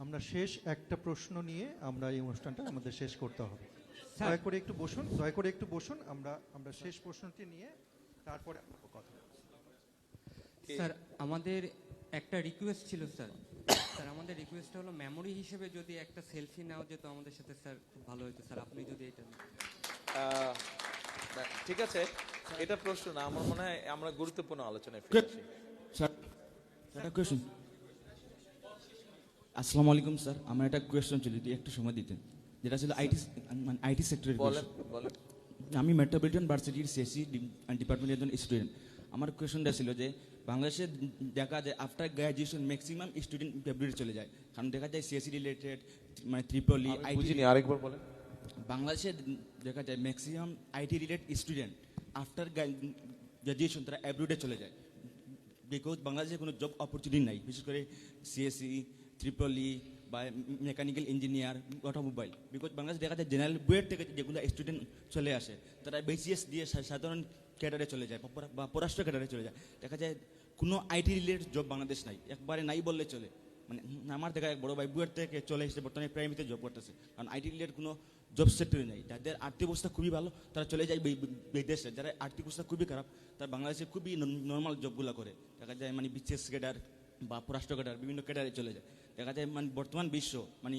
আমরা শেষ একটা প্রশ্ন নিয়ে আমরা এই অনুষ্ঠানটা আমাদের শেষ করতে হবে। দয়া করে একটু বসুন, আমরা শেষ প্রশ্নটি নিয়ে তারপরে কথা বলবো। স্যার, আমাদের একটা রিকোয়েস্ট ছিল স্যার। আমাদের রিকোয়েস্টটা হলো মেমোরি হিসেবে যদি একটা সেলফি নাও যেত আমাদের সাথে স্যার, খুব ভালো হতো স্যার, আপনি যদি এটা। ঠিক আছে, এটা প্রশ্ন না, আমার মনে হয় আমরা গুরুত্বপূর্ণ আলোচনায় ফিরে আসি। স্যার, একটা কোয়েশ্চন। আসসালামু আলাইকুম স্যার, আমার একটা কোয়েশ্চন ছিল, যদি একটু সময় দিতেন, যেটা ছিল আইটি সেক্টরের। বলেন। আমি মেট্রোপলিটন ভার্সিটির সিএসসি ডিপার্টমেন্টের একজন স্টুডেন্ট। আমার কোয়েশ্চনটা ছিল যে বাংলাদেশে দেখা যায় আফটার গ্র্যাজুয়েশন ম্যাক্সিমাম স্টুডেন্ট ফেব্রুয়ারি চলে যায়, কারণ দেখা যায় সিএসসি রিলেটেড, মানে ট্রিপলি বুঝিনি, আরেকবার বলেন। বাংলাদেশে দেখা যায় maximum IT related student after graduation তারা অ্যাব্রুডে চলে যায়, বিকজ বাংলাদেশে কোনো জব অপরচুনিটি নাই, বিশেষ করে সিএসসি, ট্রিপলি বা মেকানিক্যাল ইঞ্জিনিয়ার, অটোমোবাইল। বিকজ বাংলাদেশে দেখা যায় জেনারেল বুয়েট থেকে যেগুলো স্টুডেন্ট চলে আসে তারা বিসিএস দিয়ে সাধারণ ক্যাডারে চলে যায় বা পররাষ্ট্র ক্যাডারে চলে যায়। দেখা যায় কোনো আইটি রিলেটেড জব বাংলাদেশ নাই, একবারে নাই বললে চলে। মানে আমার দেখা এক বড় ভাই বুয়েট থেকে চলে এসেছে, বর্তমানে প্রাইমারিতে জব করতেছে, কারণ আইটি রিলেটেড কোনো জব সেক্টরে নেই। যাদের আর্থিক অবস্থা খুবই ভালো তারা চলে যায় বিদেশে, যারা আর্থিক অবস্থা খুবই খারাপ তারা বাংলাদেশে খুবই নর্মাল জবগুলো করে। দেখা যায় মানে বিসিএস ক্যাডার, বা পররাষ্ট্র ক্যাডার বিভিন্ন ক্যাডারে চলে যায়। দেখা যায় মানে বর্তমান বিশ্ব মানে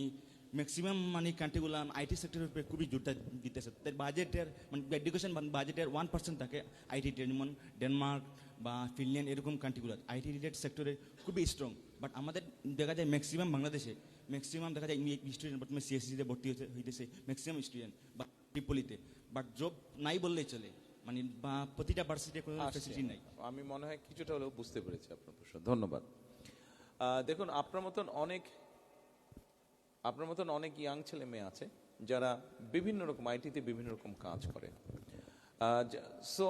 ম্যাক্সিমাম মানে কান্ট্রিগুলো আইটি সেক্টরের উপরে খুবই জোরটা দিতেছে। তার বাজেটের মানে এডুকেশন বাজেটের 1% থাকে আইটি, যেমন ডেনমার্ক বা ফিনল্যান্ড এরকম কান্ট্রিগুলো আইটি রিলেটেড সেক্টরে খুবই স্ট্রং। বাট আমাদের দেখা যায় ম্যাক্সিমাম বাংলাদেশে ম্যাক্সিমাম দেখা যায় স্টুডেন্ট বর্তমানে সিএসসিতে ভর্তি হইতেছে ম্যাক্সিমাম স্টুডেন্ট বা ট্রিপলিতে, বাট জব নাই বললেই চলে, মানে বা প্রতিটা ভার্সিটিতে কোনো ফ্যাসিলিটি নাই। আমি মনে হয় কিছুটা হলেও বুঝতে পেরেছি আপনার প্রশ্ন, ধন্যবাদ। দেখুন, আপনার মতন অনেক ইয়াং ছেলে মেয়ে আছে যারা বিভিন্ন রকম আইটিতে বিভিন্ন রকম কাজ করে। সো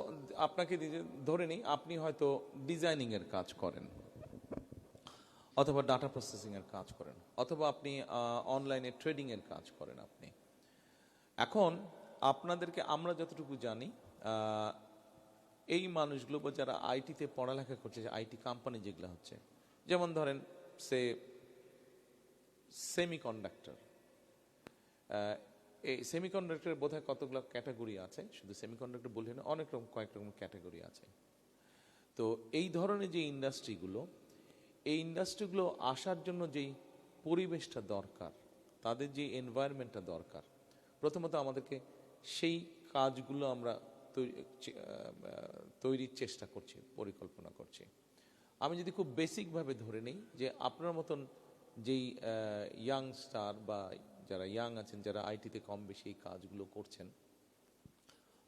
আপনাকে ধরে নিই, আপনি হয়তো ডিজাইনিং এর কাজ করেন, অথবা ডাটা প্রসেসিং এর কাজ করেন, অথবা আপনি অনলাইনে ট্রেডিং এর কাজ করেন। আপনি এখন আপনাদেরকে আমরা যতটুকু জানি, এই মানুষগুলো বা যারা আইটিতে পড়ালেখা করছে, যে আইটি কোম্পানি যেগুলো হচ্ছে, যেমন ধরেন সেমিকন্ডাক্টর, এই সেমিকন্ডাক্টরের বোধহয় কতগুলো ক্যাটাগরি আছে, শুধু সেমিকন্ডাক্টর বললে না, অনেক রকম কয়েক রকম ক্যাটাগরি আছে। তো এই ধরনের যে ইন্ডাস্ট্রিগুলো, এই ইন্ডাস্ট্রিগুলো আসার জন্য যেই পরিবেশটা দরকার, তাদের যে এনভায়রনমেন্টটা দরকার, প্রথমত আমাদেরকে সেই কাজগুলো আমরা তৈরির চেষ্টা করছি, পরিকল্পনা করছি। আমি যদি খুব বেসিকভাবে ধরে নিই যে আপনার মতন যেই ইয়াংস্টার বা যারা ইয়াং আছেন, যারা আইটিতে কম বেশি এই কাজগুলো করছেন,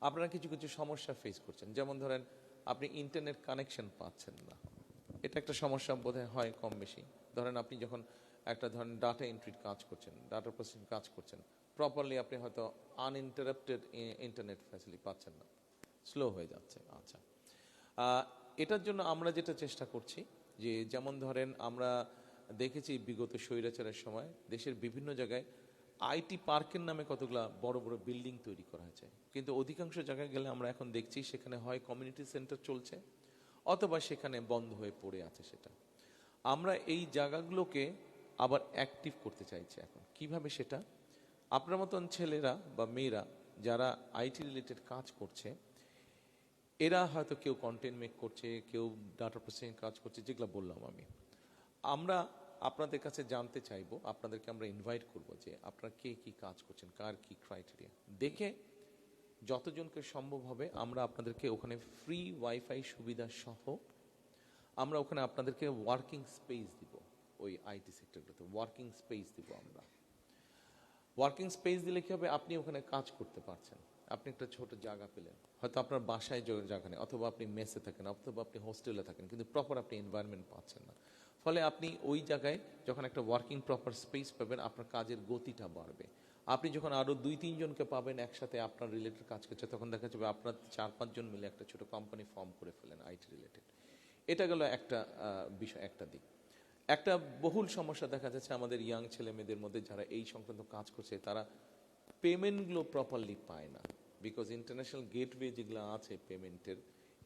আপনারা কিছু কিছু সমস্যা ফেস করছেন। যেমন ধরেন, আপনি ইন্টারনেট কানেকশন পাচ্ছেন না, এটা একটা সমস্যা বোধহয় হয় কম বেশি। ধরেন আপনি যখন ধরেন ডাটা এন্ট্রির কাজ করছেন, ডাটা প্রসেসিং কাজ করছেন, প্রপারলি আপনি হয়তো আনইন্টারাপ্টেড ইন্টারনেট ফ্যাসিলিটি পাচ্ছেন না, স্লো হয়ে যাচ্ছে। আচ্ছা, এটার জন্য আমরা যেটা চেষ্টা করছি, যে যেমন ধরেন আমরা দেখেছি বিগত স্বৈরাচারের সময় দেশের বিভিন্ন জায়গায় আইটি পার্কের নামে কতগুলা বড় বড় বিল্ডিং তৈরি করা হয়েছে, কিন্তু অধিকাংশ জায়গায় গেলে আমরা এখন দেখছি সেখানে হয় কমিউনিটি সেন্টার চলছে, অথবা সেখানে বন্ধ হয়ে পড়ে আছে। সেটা আমরা এই জায়গাগুলোকে আবার অ্যাক্টিভ করতে চাইছি এখন। কিভাবে সেটা? আপনার মতন ছেলেরা বা মেয়েরা যারা আইটি রিলেটেড কাজ করছে, এরা হয়তো কেউ কন্টেন্ট মেক করছে, কেউ ডাটা প্রসেসিং কাজ করছে, যেগুলো বললাম আমরা আপনাদের কাছে জানতে চাইবো, আপনাদেরকে আমরা ইনভাইট করব যে আপনারা কে কি কাজ করছেন, কার কি ক্রাইটেরিয়া, দেখে যতজনকে সম্ভব হবে আমরা আপনাদেরকে ওখানে ফ্রি ওয়াইফাই সুবিধা সহ আমরা ওখানে আপনাদেরকে ওয়ার্কিং স্পেস দিব। ওই আইটি সেক্টরগুলোতে ওয়ার্কিং স্পেস দিব আমরা। ওয়ার্কিং স্পেস দিলে কি হবে, আপনি ওখানে কাজ করতে পারছেন। আপনি একটা ছোট জায়গা পেলেন, হয়তো আপনার বাসায় জায়গা নেই, অথবা আপনি মেসে থাকেন, অথবা আপনি হোস্টেলে থাকেন, কিন্তু প্রপার আপনি এনভায়রনমেন্ট পাচ্ছেন না। ফলে আপনি ওই জায়গায় যখন একটা ওয়ার্কিং প্রপার স্পেস পাবেন, আপনার কাজের গতিটা বাড়বে। আপনি যখন আরও 2-3 জনকে পাবেন একসাথে আপনার রিলেটেড কাজ করছে, তখন দেখা যাবে আপনার 4-5 জন মিলে একটা ছোট কোম্পানি ফর্ম করে ফেলেন আইটি রিলেটেড। এটা গেল একটা বিষয়, একটা দিক। একটা বহুল সমস্যা দেখা যাচ্ছে আমাদের ইয়াং ছেলে মেয়েদের মধ্যে, যারা এই সংক্রান্ত কাজ করছে, তারা পেমেন্টগুলো প্রপারলি পায় না। বিকজ ইন্টারন্যাশনাল গেটওয়ে যেগুলো আছে পেমেন্টের,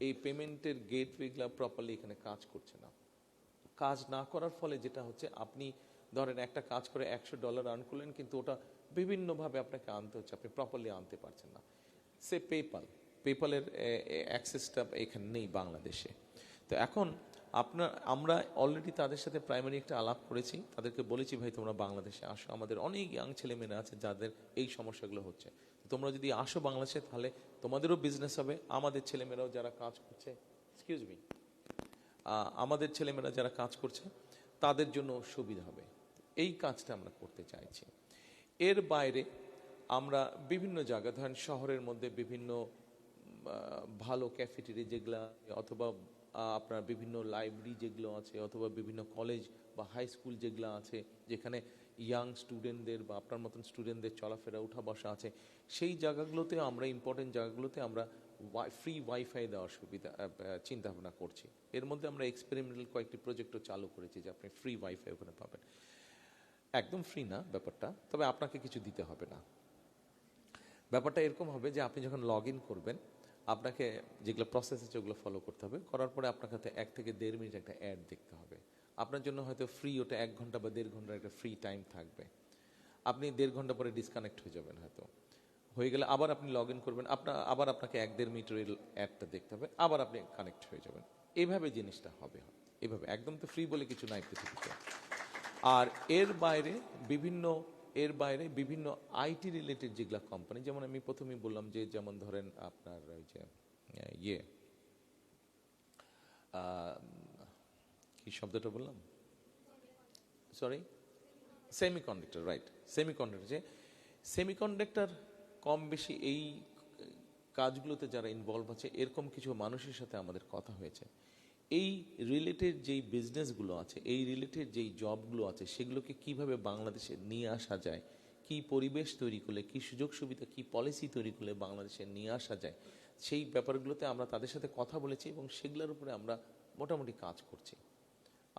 এই পেমেন্টের গেটওয়েগুলো প্রপারলি এখানে কাজ করছে না। কাজ না করার ফলে যেটা হচ্ছে, আপনি ধরেন একটা কাজ করে $100 আর্ন করলেন, কিন্তু ওটা বিভিন্নভাবে আপনাকে আনতে হচ্ছে, আপনি প্রপারলি আনতে পারছেন না। সে পেপালের অ্যাক্সেসটা এখানে নেই বাংলাদেশে। তো এখন আমরা অলরেডি তাদের সাথে প্রাইমারি একটা আলাপ করেছি, তাদেরকে বলেছি ভাই তোমরা বাংলাদেশে আসো, আমাদের অনেক ইয়াং ছেলেমেয়েরা আছে যাদের এই সমস্যাগুলো হচ্ছে, তোমরা যদি আসো বাংলাদেশে তাহলে তোমাদেরও বিজনেস হবে, আমাদের ছেলেমেয়েরাও যারা কাজ করছে, আমাদের ছেলেমেয়েরা যারা কাজ করছে তাদের জন্য সুবিধা হবে। এই কাজটা আমরা করতে চাইছি। এর বাইরে আমরা বিভিন্ন জায়গা, ধরেন শহরের মধ্যে বিভিন্ন ভালো ক্যাফেটেরিয়া যেগুলো, অথবা আপনার বিভিন্ন লাইব্রেরি যেগুলো আছে, অথবা বিভিন্ন কলেজ বা হাই স্কুল যেগুলো আছে, যেখানে ইয়াং স্টুডেন্টদের বা আপনার মতন স্টুডেন্টদের চলাফেরা উঠা বসা আছে, সেই জায়গাগুলোতে আমরা ইম্পর্টেন্ট জায়গাগুলোতে আমরা ফ্রি ওয়াইফাই দেওয়ার সুবিধা চিন্তা ভাবনা করছি। এর মধ্যে আমরা এক্সপেরিমেন্টাল কয়েকটি প্রজেক্টও চালু করেছি, যে আপনি ফ্রি ওয়াইফাই ওখানে পাবেন। একদম ফ্রি না ব্যাপারটা, তবে আপনাকে কিছু দিতে হবে না। ব্যাপারটা এরকম হবে যে আপনি যখন লগ ইন করবেন, আপনাকে যেগুলো প্রসেস আছে ওগুলো ফলো করতে হবে। করার পরে আপনার কাছে 1 থেকে 1.5 মিনিট একটা অ্যাড দেখতে হবে। আপনার জন্য হয়তো ফ্রি ওটা 1 ঘন্টা বা 1.5 ঘন্টার একটা ফ্রি টাইম থাকবে। আপনি 1.5 ঘন্টা পরে ডিসকানেক্ট হয়ে যাবেন, হয়তো হয়ে গেলে আবার আপনি লগ ইন করবেন, আপনাকে 1-1.5 মিনিটের অ্যাডটা দেখতে হবে, আবার আপনি কানেক্ট হয়ে যাবেন। এইভাবে জিনিসটা হবে। এভাবে একদম তো ফ্রি বলে কিছু নাই পৃথিবীতে। আর এর বাইরে বিভিন্ন আইটি রিলেটেড যেগুলা কোম্পানি, যেমন আমি প্রথমেই বললাম যে যেমন ধরেন আপনার ওই যে কি শব্দটা বললাম, সরি, সেমিকন্ডাক্টর, রাইট, সেমিকন্ডাক্টর। যে সেমিকন্ডাক্টর কম বেশি এই কাজগুলোতে যারা ইনভলভ আছে এরকম কিছু মানুষের সাথে আমাদের কথা হয়েছে। এই রিলেটেড যেই বিজনেসগুলো আছে, এই রিলেটেড যেই জবগুলো আছে, সেগুলোকে কিভাবে বাংলাদেশে নিয়ে আসা যায়, কি পরিবেশ তৈরি করলে, কি সুযোগ সুবিধা, কি পলিসি তৈরি করলে বাংলাদেশে নিয়ে আসা যায়, সেই ব্যাপারগুলোতে আমরা তাদের সাথে কথা বলেছি এবং সেগুলোর উপরে আমরা মোটামুটি কাজ করছি।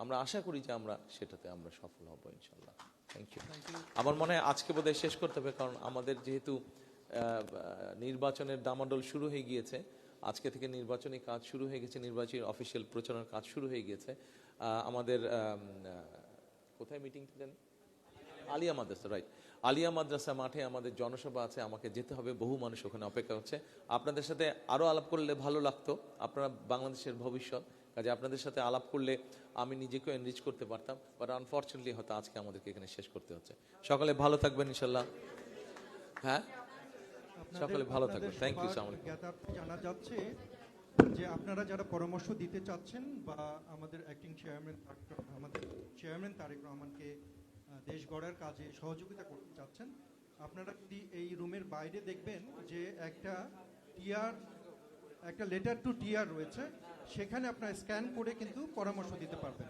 আমরা আশা করি যে আমরা সেটাতে আমরা সফল হব ইনশাল্লাহ। Thank you. আমার মনে হয় আজকে বোধহয় শেষ করতে হবে, কারণ আমাদের যেহেতু নির্বাচনের দামাডোল শুরু হয়ে গিয়েছে, আজকে থেকে নির্বাচনী কাজ শুরু হয়ে গেছে, নির্বাচনী অফিসিয়াল প্রচারণার কাজ শুরু হয়ে গিয়েছে। আমাদের কোথায় মিটিংটা জানি, আলিয়া মাদ্রাসা, রাইট, আলিয়া মাদ্রাসা মাঠে আমাদের জনসভা আছে, আমাকে যেতে হবে, বহু মানুষ ওখানে অপেক্ষা করছে। আপনাদের সাথে আরও আলাপ করলে ভালো লাগতো, আপনারা বাংলাদেশের ভবিষ্যৎ, কাজে আপনাদের সাথে আলাপ করলে আমি নিজেকেও এনরিচ করতে পারতাম, বাট আনফর্চুনেটলি হয়তো আজকে আমাদেরকে এখানে শেষ করতে হচ্ছে। সকালে ভালো থাকবেন ইনশাল্লাহ। হ্যাঁ, সকলে ভালো থাকবেন। Thank you. জানা যাচ্ছে যে আপনারা যারা পরামর্শ দিতে চাচ্ছেন বা আমাদের অ্যাক্টিং চেয়ারম্যান তারেক রহমানকে দেশ গড়ার কাজে সহযোগিতা করতে চাচ্ছেন, আপনারা যদি এই রুমের বাইরে দেখবেন যে একটা লেটার টু টিআর রয়েছে, সেখানে আপনারা স্ক্যান করে কিন্তু পরামর্শ দিতে পারবেন।